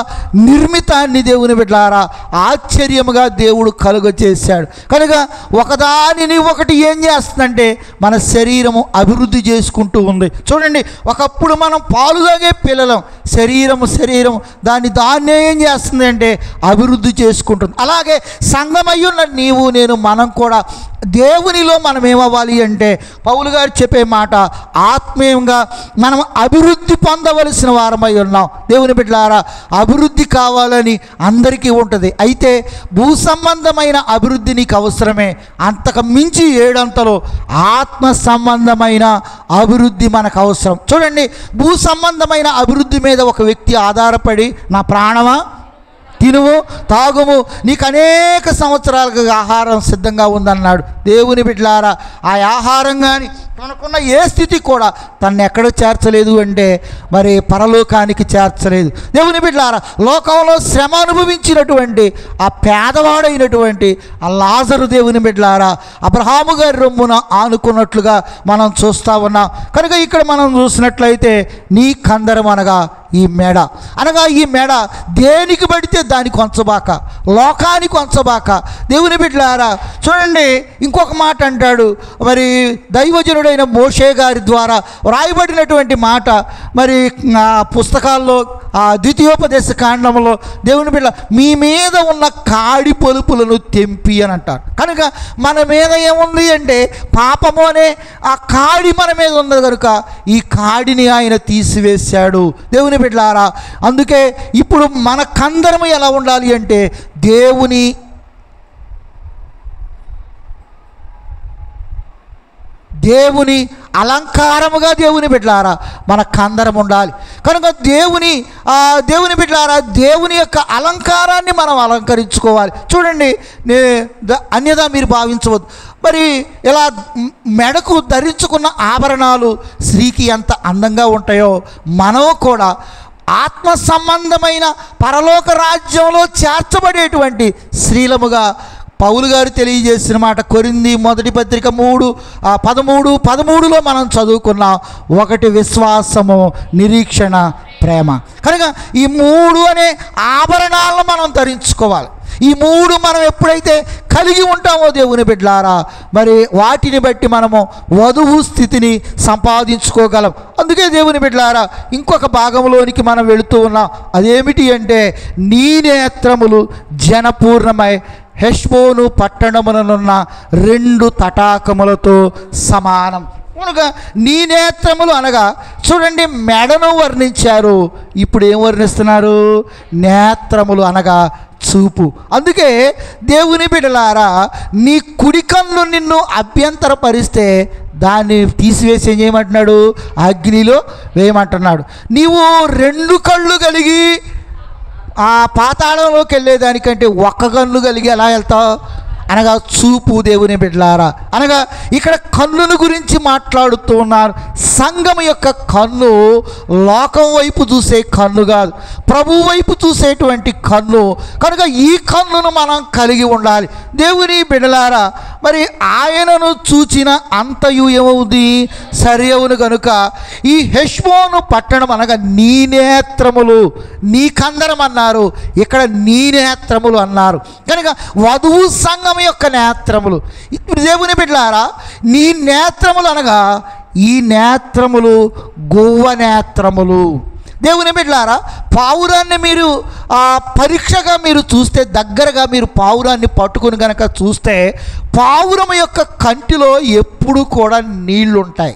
నిర్మితాన్ని దేవుని బిడ్డలారా ఆశ్చర్యముగా దేవుడు కలుగ చేశాడు. కనుక ఒకదానిని ఒకటి ఏం చేస్తుందంటే మన శరీరము అభివృద్ధి చేసుకుంటూ ఉంది. చూడండి, ఒకప్పుడు మనం పాలు తాగే పిల్లలం, శరీరము దాన్నే ఏం చేస్తుంది అంటే అభివృద్ధి చేసుకుంటుంది. అలాగే సంఘమయ్యున్న నీవు నేను మనం కూడా దేవునిలో మనం ఏమవ్వాలి అంటే పౌలు గారు చెప్పే మాట, ఆత్మీయంగా మనం అభివృద్ధి పొందవలసిన వారమై ఉన్నాం. దేవుని బిడ్డలారా, అభివృద్ధి కావాలని అందరికీ ఉంటుంది. అయితే భూ సంబంధమైన అభివృద్ధి నీకు అవసరమే, అంతకు మించి 7 అంతలు ఆత్మ సంబంధమైన అభివృద్ధి మనకు అవసరం. చూడండి, భూ సంబంధమైన అభివృద్ధి మీద ఒక వ్యక్తి ఆధారపడి, నా ప్రాణమా తినుము తాగుము, నీకు అనేక సంవత్సరాలుగా ఆహారం సిద్ధంగా ఉందన్నాడు. దేవుని బిడ్డలారా, ఆ ఆహారం కానీ తనకున్న ఏ స్థితి కూడా తను ఎక్కడో చేర్చలేదు అంటే మరి పరలోకానికి చేర్చలేదు. దేవుని బిడ్డలారా, లోకంలో శ్రమ అనుభవించినటువంటి ఆ పేదవాడైనటువంటి ఆ లాజరు దేవుని బిడ్డలారా అబ్రహాము గారి రొమ్మున ఆనుకున్నట్లుగా మనం చూస్తూ ఉన్నాం. కనుక ఇక్కడ మనం చూసినట్లయితే నీ కందరం అనగా ఈ మెడ, అనగా ఈ మెడ దేనికి పడితే దానికి వంచబాక, లోకానికి వంచబాక. దేవుని బిడ్డలారా చూడండి, ఇంకొక మాట అంటాడు, మరి దైవజనుడైన మోషే గారి ద్వారా వ్రాయబడినటువంటి మాట, మరి పుస్తకాల్లో ద్వితీయోపదేశ కాండంలో దేవుని బిడ్డ మీ మీద ఉన్న కాడి పొలుపులను తెంపి అని అంటారు. కనుక మన మీద ఏముంది అంటే పాపము అనే ఆ కాడి మన మీద ఉన్నది కనుక ఈ కాడిని ఆయన తీసివేశాడు. దేవుని బిడ్డలారా, అందుకే ఇప్పుడు మన కందరము ఎలా ఉండాలి అంటే దేవుని అలంకారముగా దేవుని బిడ్డలారా మన కందరం ఉండాలి. కనుక దేవుని బిడ్డలారా దేవుని యొక్క అలంకారాన్ని మనం అలంకరించుకోవాలి. చూడండి, అన్యదా మీరు భావించవద్దు. మరి ఇలా మెడకు ధరించుకున్న ఆభరణాలు స్త్రీకి ఎంత అందంగా ఉంటాయో మనం కూడా ఆత్మ సంబంధమైన పరలోక రాజ్యంలో చేర్చబడేటువంటి స్త్రీలముగా పౌలు గారు తెలియజేసిన మాట కొరింథీ మొదటి పత్రిక 13:13లో మనం చదువుకున్నాం. 1 విశ్వాసము, నిరీక్షణ, ప్రేమ. కనుక ఈ 3 అనే ఆభరణాలను మనం ధరించుకోవాలి. ఈ 3 మనం ఎప్పుడైతే కలిగి ఉంటామో దేవుని బిడ్డలారా మరి వాటిని బట్టి మనము వధువు స్థితిని సంపాదించుకోగలం. అందుకే దేవుని బిడ్డలారా ఇంకొక భాగంలోనికి మనం వెళుతూ ఉన్నాం. అదేమిటి అంటే నీ నేత్రములు జనపూర్ణమై హెష్బోను పట్టణముననున్న 2 తటాకములతో సమానం. కనుక నీ నేత్రములు అనగా చూడండి, మెడను వర్ణించారు, ఇప్పుడు ఏం వర్ణిస్తున్నారు? నేత్రములు అనగా చూపు. అందుకే దేవుని బిడ్డలారా నీ కుడి కన్ను నిన్ను అభ్యంతరపరిస్తే దాన్ని తీసివేసి ఏం చేయమంటున్నాడు? అగ్నిలో వేయమంటున్నాడు. నీవు 2 కళ్ళు కలిగి ఆ పాతాళంలోకి వెళ్ళేదానికంటే 1 కన్ను కలిగి ఎలా వెళ్తావు అనగా చూపు. దేవుని బిడ్డలారా అనగా ఇక్కడ కన్నును గురించి మాట్లాడుతూ ఉన్నారు. సంఘం యొక్క కన్ను లోకం వైపు చూసే కన్ను కాదు, ప్రభు వైపు చూసేటువంటి కన్ను. కనుక ఈ కన్నును మనం కలిగి ఉండాలి. దేవుని బిడ్డలారా మరి ఆయనను చూచిన అంతయు ఏమవుది? సరి అవును. కనుక ఈ హెష్బోను పట్టణం అనగా నీ నేత్రములు, నీ కందరం అన్నారు, ఇక్కడ నీ నేత్రములు అన్నారు. కనుక వధువు సంఘం యొక్క నేత్రములు. ఇప్పుడు దేవుని బిడ్డలారా నీ నేత్రములు అనగా ఈ నేత్రములు గువ్వ నేత్రములు. దేవుని బిడ్డలారా పావురాన్ని మీరు పరీక్షగా మీరు చూస్తే, దగ్గరగా మీరు పావురాన్ని పట్టుకుని కనుక చూస్తే పావురం యొక్క కంటిలో ఎప్పుడు కూడా నీళ్లుంటాయి.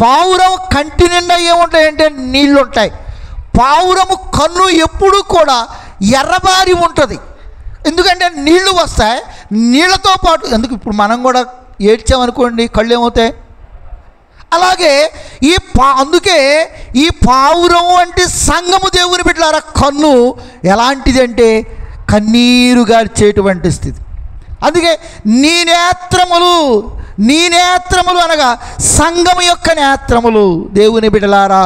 పావురం కంటి నిండా ఏముంటాయంటే నీళ్లుంటాయి. పావురము కన్ను ఎప్పుడు కూడా ఎర్రబారి ఉంటుంది. ఎందుకంటే నీళ్లు వస్తాయి, నీళ్ళతో పాటు, ఎందుకు ఇప్పుడు మనం కూడా ఏడ్చామనుకోండి కళ్ళు ఏమవుతాయి, అలాగే అందుకే ఈ పావురం వంటి సంఘము దేవుని బిడ్డలారా కన్ను ఎలాంటిది అంటే కన్నీరు గార్చేటువంటి స్థితి. అందుకే నీ నేత్రములు అనగా సంఘము యొక్క నేత్రములు. దేవుని బిడ్డలారా,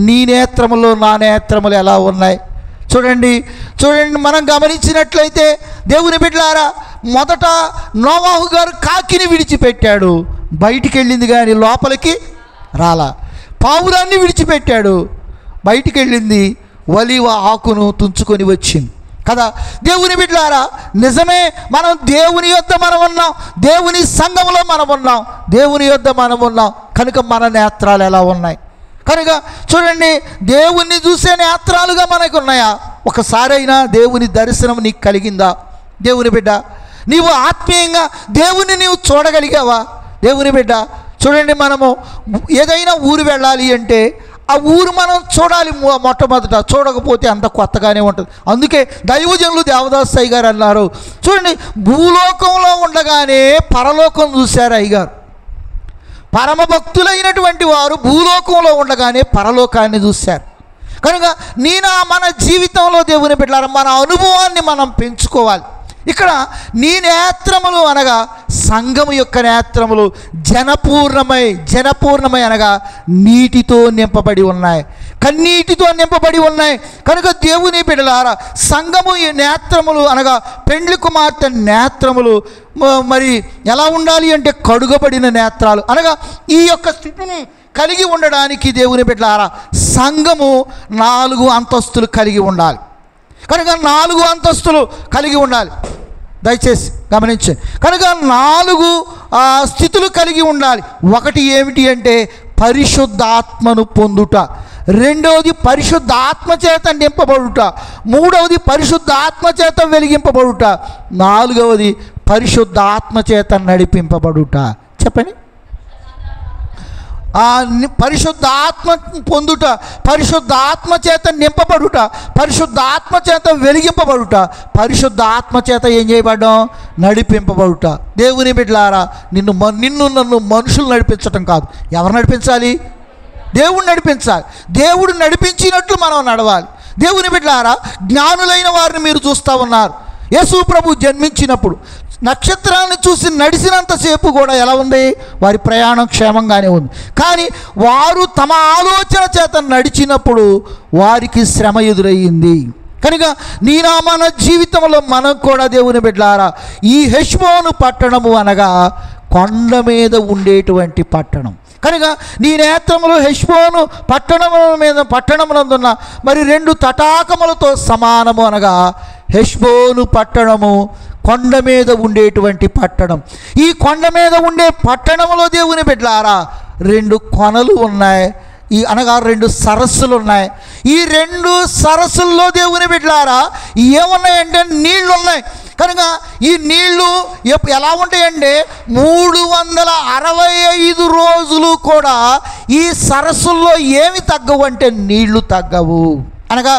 నీ నేత్రములు నా నేత్రములు ఎలా ఉన్నాయి చూడండి. మనం గమనించినట్లయితే దేవుని బిడ్డలారా, మొదట నోవాహు గారు కాకిని విడిచిపెట్టాడు, బయటికి వెళ్ళింది కానీ లోపలికి రాలా. పావురాన్ని విడిచిపెట్టాడు, బయటికి వెళ్ళింది, ఒలీవ ఆకును తుంచుకొని వచ్చింది కదా. దేవుని బిడ్డలారా, నిజమే, మనం దేవుని యొద్ద మనం ఉన్నాం, దేవుని సంఘంలో మనం ఉన్నాం, దేవుని యొద్ద మనం ఉన్నాం కనుక మన నేత్రాలు ఎలా ఉన్నాయి కనుక చూడండి, దేవుణ్ణి చూసే నేత్రాలుగా మనకు ఉన్నాయా? ఒకసారి అయినా దేవుని దర్శనం నీకు కలిగిందా? దేవుని బిడ్డ, నీవు ఆత్మీయంగా దేవుని నీవు చూడగలిగావా? దేవుని బిడ్డ చూడండి, మనము ఏదైనా ఊరు వెళ్ళాలి అంటే ఆ ఊరు మనం చూడాలి మొట్టమొదట, చూడకపోతే అంత కొత్తగానే ఉంటుంది. అందుకే దైవజనులు దేవదాస్ అయ్య గారు అన్నారు, చూడండి, భూలోకంలో ఉండగానే పరలోకం చూశారు అయ్యగారు. పరమభక్తులైనటువంటి వారు భూలోకంలో ఉండగానే పరలోకాన్ని చూశారు. కనుక మన జీవితంలో దేవుని బిడ్డలారా, మన అనుభవాన్ని మనం పెంచుకోవాలి. ఇక్కడ నీ నేత్రములు అనగా సంఘము యొక్క నేత్రములు జనపూర్ణమై అనగా నీటితో నింపబడి ఉన్నాయి, కన్నీటితో నింపబడి ఉన్నాయి. కనుక దేవుని బిడ్డలారా, సంఘము నేత్రములు అనగా పెండ్లి కుమార్తె నేత్రములు మరి ఎలా ఉండాలి అంటే కడుగబడిన నేత్రాలు అనగా ఈ యొక్క స్థితిని కలిగి ఉండడానికి దేవుని బిడ్డలారా, సంఘము 4 అంతస్తులు కలిగి ఉండాలి. కనుక 4 అంతస్తులు కలిగి ఉండాలి, దయచేసి గమనించండి. కనుక 4 స్థితులు కలిగి ఉండాలి. ఒకటి ఏమిటి అంటే పరిశుద్ధాత్మను పొందుట, రెండవది పరిశుద్ధాత్మ చేత నింపబడుట, మూడవది పరిశుద్ధాత్మ చేత వెలిగింపబడుట, నాలుగవది పరిశుద్ధాత్మ చేత నడిపింపబడుట. చెప్పండి, పరిశుద్ధాత్మ పొందుట, పరిశుద్ధాత్మ చేత నింపబడుట, పరిశుద్ధాత్మ చేత వెలిగింపబడుట, పరిశుద్ధాత్మ చేత ఏం చేయబడ్డం? నడిపింపబడుట. దేవుని బిడ్డలారా, నన్ను మనుషులు నడిపించటం కాదు. ఎవరు నడిపించాలి? దేవుడు నడిపించాలి. దేవుడు నడిపించినట్లు మనం నడవాలి. దేవుని బిడ్డలారా, జ్ఞానులైన వారిని మీరు చూస్తూ ఉన్నారు. యేసు ప్రభు జన్మించినప్పుడు నక్షత్రాన్ని చూసి నడిచినంతసేపు కూడా ఎలా ఉంది? వారి ప్రయాణం క్షేమంగానే ఉంది. కానీ వారు తమ ఆలోచన చేత నడిచినప్పుడు వారికి శ్రమ ఎదురయ్యింది. కనుక మన జీవితంలో మనం కూడా దేవుని బిడ్డలారా, ఈ హెష్బోను పట్టణము అనగా కొండ మీద ఉండేటువంటి పట్టణం. కనుక నీ నేత్రములు హెష్బోను పట్టణమునందున్న మరి 2 తటాకములతో సమానము అనగా హెష్బోను పట్టణము కొండ మీద ఉండేటువంటి పట్టణం. ఈ కొండ మీద ఉండే పట్టణంలో దేవుని బిడ్డలారా 2 కొనలు ఉన్నాయి, అనగా 2 సరస్సులు ఉన్నాయి. ఈ 2 సరస్సుల్లో దేవుని బిడ్డలారా ఏమున్నాయంటే నీళ్లు ఉన్నాయి. కనుక ఈ నీళ్లు ఎలా ఉంటాయంటే 365 రోజులు కూడా ఈ సరస్సుల్లో ఏమి తగ్గవు అంటే నీళ్లు తగ్గవు. అనగా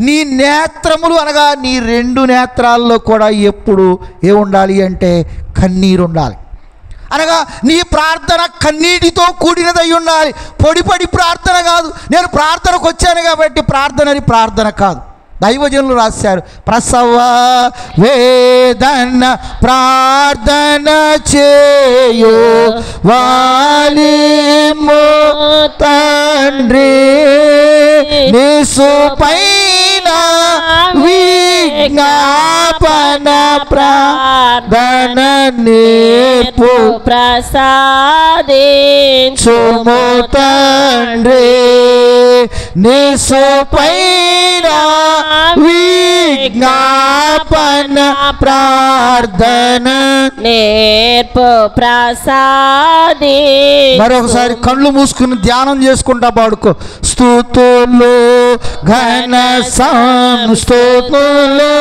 నీ నేత్రములు అనగా నీ 2 నేత్రాల్లో కూడా ఎప్పుడు ఏముండాలి అంటే కన్నీరు ఉండాలి. అనగా నీ ప్రార్థన కన్నీటితో కూడినదై ఉండాలి. పొడిపడి ప్రార్థన కాదు. నేను ప్రార్థనకు వచ్చాను కాబట్టి ప్రార్థన కాదు. దైవజనులు రాశారు, ప్రసవ వేదన ప్రార్థన చేయు వాలిము తండ్రి, నిసుపైన విజ్ఞాపన ప్రార్థన నేర్పు ప్రసాదించుము తండ్రి, నిసుపైన విజ్ఞాపన ప్రార్థన నేర్పు ప్రసాది. మరొకసారి కళ్ళు మూసుకుని ధ్యానం చేసుకుంటా పాడుకో. స్తుతులు ఘన సంస్తుతులు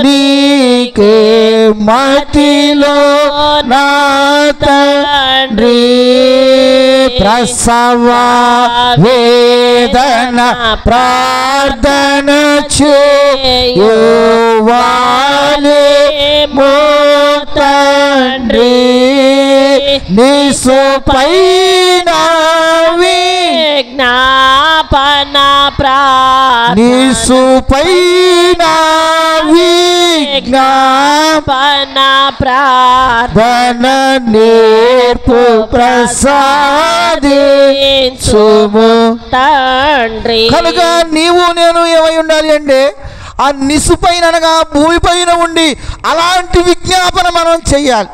నీకే మతిలో నా తండ్రి, ప్రసవ వేదన ప్రార్థన చేయువానేమో తండ్రి, నీసుపైన విజ్ఞాపన ప్రార్థన, నీసుపైన విజ్ఞాపన ప్రార్థన నేర్పు ప్రసాదించుము తండ్రి. కనుక నీవు నేను ఏమై ఉండాలి అంటే ఆ నిసుపైన అనగా భూమిపైన ఉండి అలాంటి విజ్ఞాపన మనం చేయాలి.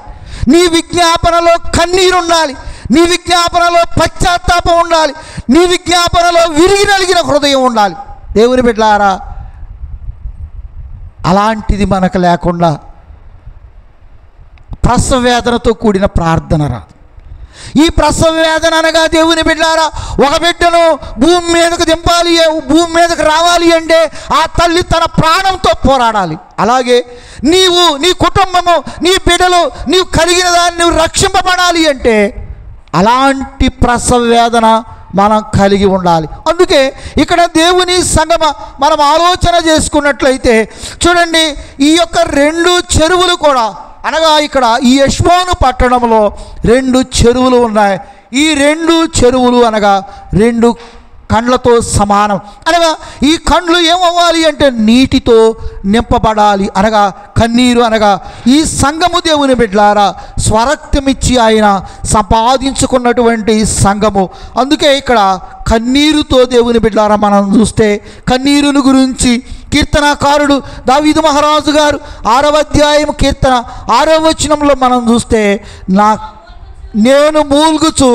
నీ విజ్ఞాపనలో కన్నీరు ఉండాలి, నీ విజ్ఞాపనలో పశ్చాత్తాపం ఉండాలి, నీ విజ్ఞాపనలో విరిగి నలిగిన హృదయం ఉండాలి. దేవుని బిడ్డలారా, అలాంటిది మనకు లేకుండా ప్రసవ వేదనతో కూడిన ప్రార్థన రాదు. ఈ ప్రసవ వేదన అనగా దేవుని బిడ్డలారా, ఒక బిడ్డను భూమి మీదకు దింపాలి, భూమి మీదకు రావాలి అంటే ఆ తల్లి తన ప్రాణంతో పోరాడాలి. అలాగే నీవు, నీ కుటుంబము, నీ బిడ్డలు, నీవు కలిగిన దాన్ని నువ్వు రక్షింపబడాలి అంటే అలాంటి ప్రసవ వేదన మనం కలిగి ఉండాలి. అందుకే ఇక్కడ దేవుని సంగమ మనం ఆలోచన చేసుకున్నట్లయితే చూడండి, ఈ యొక్క 2 చెరువులు కూడా అనగా ఇక్కడ ఈ యెష్మోను పట్టణంలో 2 చెరువులు ఉన్నాయి. ఈ 2 చెరువులు అనగా 2 కండ్లతో సమానం. అనగా ఈ కండ్లు ఏమవ్వాలి అంటే నీటితో నింపబడాలి. అనగా కన్నీరు అనగా ఈ సంఘము దేవుని బిడ్డలారా స్వరక్తమిచ్చి ఆయన సంపాదించుకున్నటువంటి సంఘము. అందుకే ఇక్కడ కన్నీరుతో దేవుని బిడ్డలారా మనం చూస్తే కన్నీరును గురించి కీర్తనాకారుడు దావీదు మహారాజు గారు 6వ అధ్యాయం కీర్తన 6వ వచనంలో మనం చూస్తే, నేను మూల్గుచు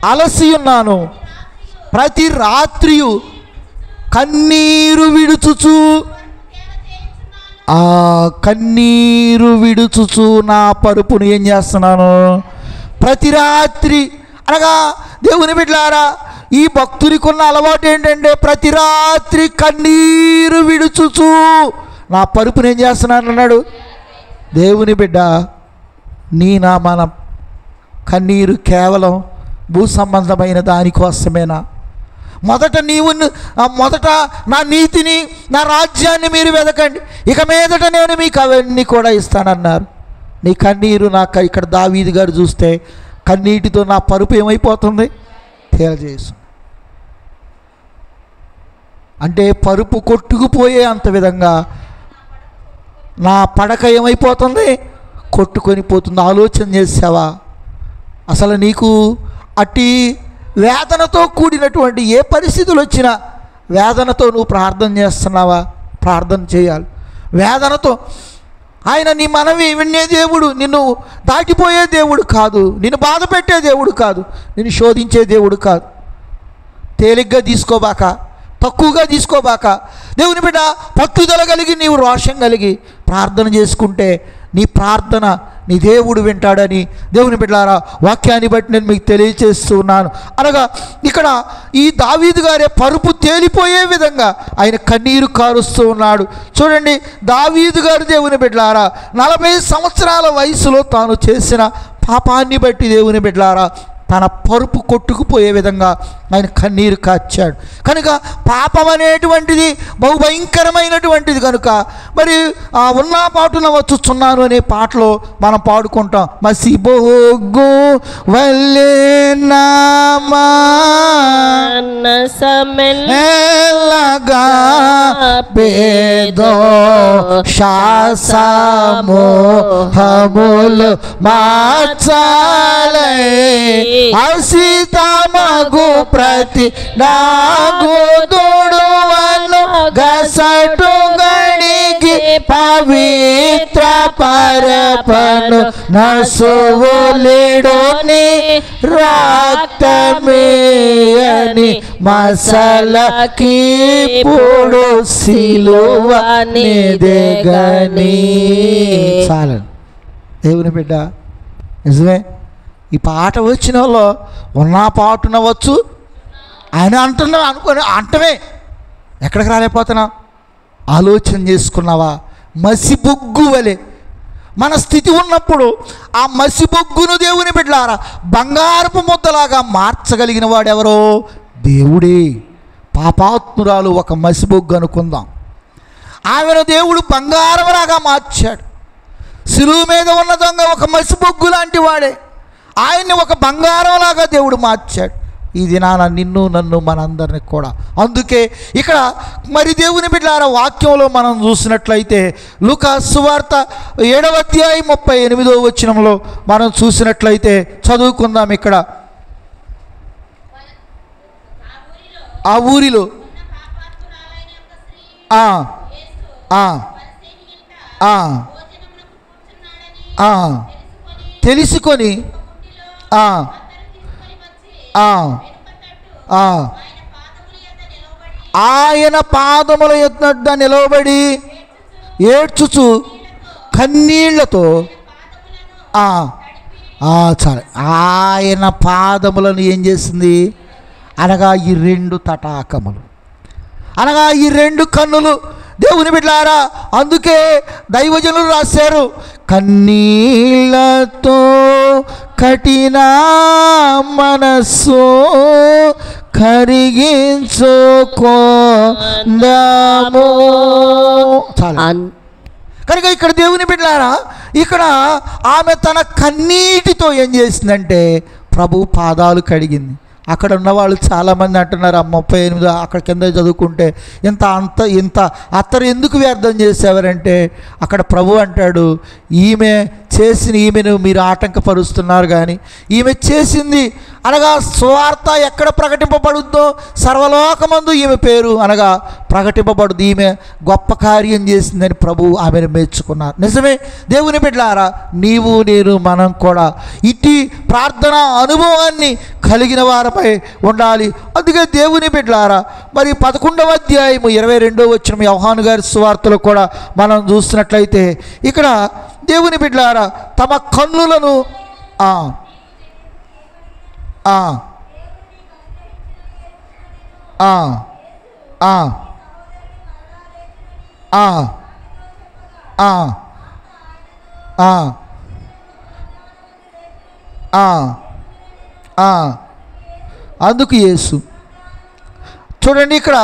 అలసి ఉన్నాను, ప్రతి రాత్రియు కన్నీరు విడుచుచు, ఆ కన్నీరు విడుచుచు నా పరుపును ఏం చేస్తున్నాను ప్రతి రాత్రి. అనగా దేవుని బిడ్డలారా, ఈ భక్తునికి ఉన్న అలవాటు ఏంటంటే ప్రతి రాత్రి కన్నీరు విడుచుచు నా పరుపును ఏం చేస్తున్నాను అన్నాడు. దేవుని బిడ్డ, నా మన కన్నీరు కేవలం భూ సంబంధమైన దానికోసమేనా? మొదట నా నీతిని, నా రాజ్యాన్ని మీరు వెదకండి, ఇక మీదట నేను మీకు అవన్నీ కూడా ఇస్తానన్నారు. నీ కన్నీరు ఇక్కడ దావీదు గారు చూస్తే కన్నీటితో నా పరుపు ఏమైపోతుంది, తేలజేస్తుంది. అంటే పరుపు కొట్టుకుపోయే అంత విధంగా నా పడక ఏమైపోతుంది, కొట్టుకొని పోతుంది. ఆలోచన చేసావా? అసలు నీకు అట్టి వేదనతో కూడినటువంటి ఏ పరిస్థితులు వచ్చినా వేదనతో నువ్వు ప్రార్థన చేస్తున్నావా? ప్రార్థన చేయాలి వేదనతో. ఆయన నీ మనవి వినే దేవుడు, నిన్ను దాటిపోయే దేవుడు కాదు, నిన్ను బాధ పెట్టే దేవుడు కాదు, నిన్ను శోధించే దేవుడు కాదు. తేలిగ్గా తీసుకోబాక, తక్కువగా తీసుకోబాక. దేవుని బిడ్డ, పట్టుదల కలిగి నీవు రోషం కలిగి ప్రార్థన చేసుకుంటే నీ ప్రార్థన నీ దేవుడు వింటాడని దేవుని బిడ్డలారా వాక్యాన్ని బట్టి నేను మీకు తెలియచేస్తూ ఉన్నాను. అనగా ఇక్కడ ఈ దావీదు గారే పరుపు తేలిపోయే విధంగా ఆయన కన్నీరు కారుస్తూ ఉన్నాడు. చూడండి, దావీదు గారు దేవుని బిడ్డలారా 40 సంవత్సరాల వయసులో తాను చేసిన పాపాన్ని బట్టి దేవుని బిడ్డలారా తన పరుపు కొట్టుకుపోయే విధంగా ఆయన కన్నీరు కార్చాడు. కనుక పాపం అనేటువంటిది బహుభయంకరమైనటువంటిది. కనుక మరి ఉన్న పాటున వచ్చుచున్నాను అనే పాటలో మనం పాడుకుంటాం. మసిబొగ్గు వల్లెనామా ఎల్లగా పేదో శాసమోహములు మార్చాలై అసితమగు ప్రతి నాగుదుడువను గసటు గడిగి పవిత్ర పరపను నసువులిడుని రక్తమేయని మసలకి పొడు సిలువనిదెగని. చాలండి దేవుని బిడ్డ, నిజమే. ఈ పాట వచ్చిన వాళ్ళు ఉన్న పాటున వచ్చు ఆయన అంటున్నావు అంటమే ఎక్కడికి రాలేకపోతున్నా? ఆలోచన చేసుకున్నావా? మసిబొగ్గు వలె మన స్థితి ఉన్నప్పుడు ఆ మసిబొగ్గును దేవుని బిడ్డలారా బంగారపు ముద్దలాగా మార్చగలిగిన వాడెవరో? దేవుడే. పాపాత్మురాలు ఒక మసిబొగ్గు అనుకుందాం. ఆమెను దేవుడు బంగారంలాగా మార్చాడు. శిలువ మీద ఉన్న దొంగ ఒక మసిబొగ్గు లాంటి వాడే, ఆయన్ని ఒక బంగారంలాగా దేవుడు మార్చాడు. ఈ దినాన నిన్ను నన్ను మనందరినీ కూడా. అందుకే ఇక్కడ మరి దేవుని బిడ్డలారా వాక్యంలో మనం చూసినట్లయితే లూకా సువార్త 7వ అధ్యాయం 38వ వచనంలో మనం చూసినట్లయితే చదువుకుందాం. ఇక్కడ ఆ ఊరిలో తెలుసుకొని ఆయన పాదముల యొద్ద నిలవబడి ఏడ్చుచు కన్నీళ్లతో చాలు ఆయన పాదములను ఏం చేసింది అనగా ఈ 2 తటాకములు, అనగా ఈ 2 కన్నులు. దేవుని బిడ్డలారా అందుకే దైవజనులు రాశారు, కన్నీళ్లతో కఠిన మనస్సు కరిగించుకోందాము. కనుక ఇక్కడ దేవుని బిడ్డలారా ఇక్కడ ఆమె తన కన్నీటితో ఏం చేసిందంటే ప్రభు పాదాలు కడిగింది. అక్కడ ఉన్నవాళ్ళు చాలామంది అంటున్నారు, 38 అక్కడ కింద చదువుకుంటే ఇంత అత్తరు ఎందుకు వ్యర్థం చేసేవారంటే అక్కడ ప్రభు అంటాడు, ఈమెను మీరు ఆటంకపరుస్తున్నారు, కానీ ఈమె చేసింది అనగా సువార్త ఎక్కడ ప్రకటింపబడుద్దో సర్వలోకమందు ఈమె పేరు అనగా ప్రకటింపబడుద్ది. ఈమె గొప్ప కార్యం చేసిందని ప్రభు ఆమెను మెచ్చుకున్నారు. నిజమే దేవుని బిడ్డలారా, నీవు నేను మనం కూడా ఇట్టి ప్రార్థన అనుభవాన్ని కలిగిన వారిపై ఉండాలి. అందుకే దేవుని బిడ్డలారా మరి 11వ అధ్యాయం 22వ వచనం యోహాను గారి సువార్తలో కూడా మనం చూసినట్లయితే ఇక్కడ దేవుని బిడ్డలారా తమ కన్నులను అందుకు యేసు చూడండి ఇక్కడ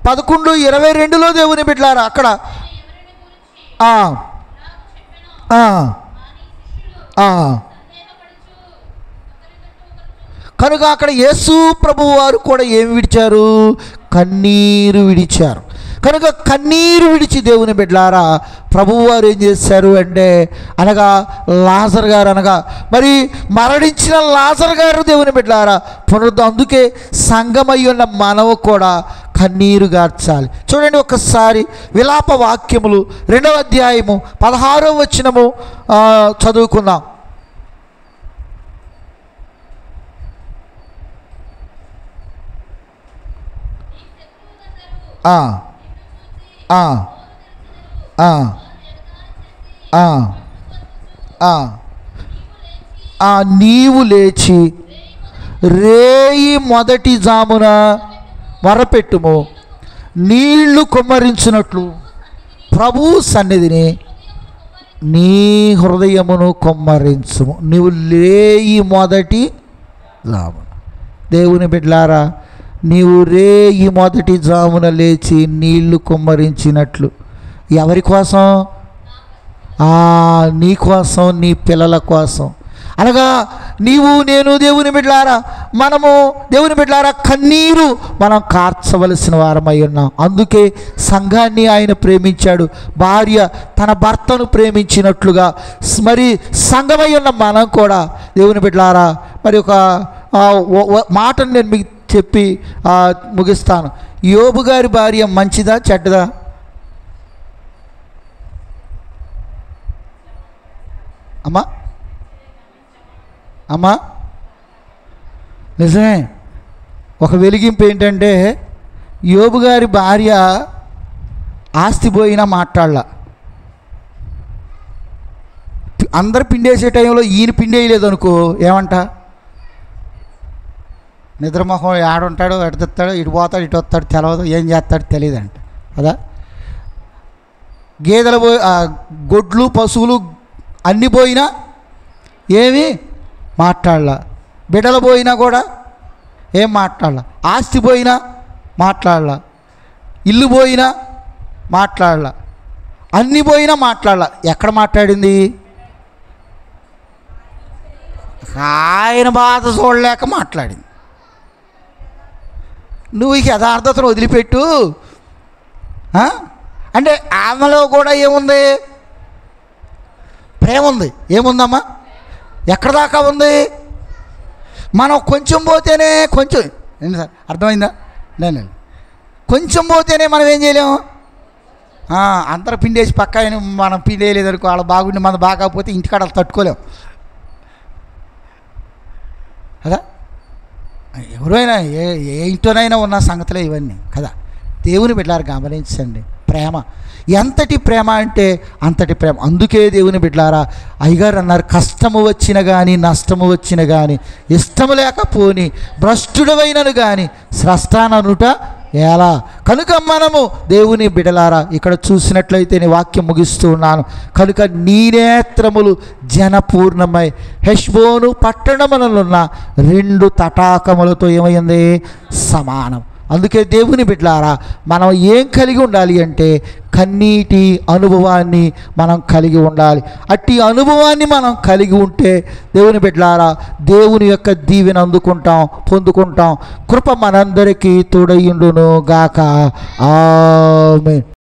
11:22లో దేవుని బిడ్డలారా అక్కడ కనుక అక్కడ యేసు ప్రభువు వారు కూడా ఏమి విడిచారు? కన్నీరు విడిచారు. కనుక కన్నీరు విడిచి దేవుని బిడ్డలారా ప్రభువు వారు ఏం చేశారు అంటే అనగా లాజర్ గారు అనగా మరి మరణించిన లాజర్ గారు దేవుని బిడ్డలారా అందుకే సంగమై ఉన్న మనము కూడా కన్నీరు గార్చాలి. చూడండి ఒక్కసారి విలాప వాక్యములు 2వ అధ్యాయము 16వ వచనము చదువుకుందాం. నీవు లేచి రేయి మొదటి జామున మొరపెట్టుము, నీళ్లు కుమ్మరించినట్లు ప్రభు సన్నిధిని నీ హృదయమును కుమ్మరించుము. నీవు రేయి మొదటి జామున. దేవుని బిడ్డలారా నీవు రేయి మొదటి జామున లేచి నీళ్లు కుమ్మరించినట్లు ఎవరి కోసం? నీ కోసం, నీ పిల్లల కోసం. అనగా నీవు నేను దేవుని బిడ్డలారా మనము దేవుని బిడ్డలారా కన్నీరు మనం కార్చవలసిన వారమై ఉన్నాం. అందుకే సంఘాన్ని ఆయన ప్రేమించాడు. భార్య తన భర్తను ప్రేమించినట్లుగా మరి సంఘమై ఉన్న మనం కూడా దేవుని బిడ్డలారా మరి ఒక మాటను నేను మీకు చెప్పి ముగిస్తాను. యోబు గారి భార్య మంచిదా చెడ్డదా? అమ్మా నిజమే. ఒక వెలిగింపు ఏంటంటే యోబు గారి భార్య ఆస్తి పోయినా మాట్లాడలా. అందరు పిండేసే టైంలో ఈయన పిండేయలేదు అనుకో ఏమంట? నిద్రమొహం ఆడుంటాడు, ఎటు తెస్తాడు, ఇటు పోతాడు, ఇటు వస్తాడు, తెలవదు, ఏం చేస్తాడు తెలియదంట కదా. గేదెలు గొడ్లు పశువులు అన్నీ పోయినా ఏమి మాట్లాడలా. బిడ్డలు పోయినా కూడా ఏం మాట్లాడలా. ఆస్తి పోయినా మాట్లాడలా. ఇల్లు పోయినా మాట్లాడలా. అన్ని పోయినా మాట్లాడలా. ఎక్కడ మాట్లాడింది? ఆయన బాధ చూడలేక మాట్లాడింది. నువ్వు ఈ యథార్థతను వదిలిపెట్టు. అంటే ఆమెలో కూడా ఏముంది? ప్రేమ ఉంది. ఏముందమ్మా? ఎక్కడ దాకా ఉంది? మనం కొంచెం పోతేనే కొంచెం ఏంటి సార్ అర్థమైందా? నేను కొంచెం పోతేనే మనం ఏం చేయలేము. అందరూ పిండేసి పక్క మనం పిండేయలేదు అనుకో, వాళ్ళు బాగుండి మనం బాగాకపోతే ఇంటికాడ వాళ్ళు తట్టుకోలేము కదా. ఎవరైనా ఏ ఇంట్లోనైనా ఉన్న సంగతులే ఇవన్నీ కదా. దేవుని బిడ్డలారా గమనించండి. ప్రేమ ఎంతటి ప్రేమ అంటే అంతటి ప్రేమ. అందుకే దేవుని బిడ్డలారా అయ్యగారు అన్నారు, కష్టము వచ్చిన కానీ నష్టము వచ్చిన కానీ ఇష్టము లేకపోని భ్రష్టుడవైనను కానీ స్రష్టాననుట ఎలా. కనుక మనము దేవుని బిడలారా ఇక్కడ చూసినట్లయితే నీ వాక్యం ముగిస్తూ ఉన్నాను. కనుక నీ నేత్రములు జనపూర్ణమై హెష్బోను పట్టణములనున్న 2 తటాకములతో ఏమైంది? సమానం. అందుకే దేవుని బిడ్డలారా మనం ఏం కలిగి ఉండాలి అంటే కన్నీటి అనుభవాన్ని మనం కలిగి ఉండాలి. అట్టి అనుభవాన్ని మనం కలిగి ఉంటే దేవుని బిడ్డలారా దేవుని యొక్క దీవెన అందుకుంటాం, పొందుకుంటాం. కృప మనందరికీ తోడయుండును గాక. ఆమేన్.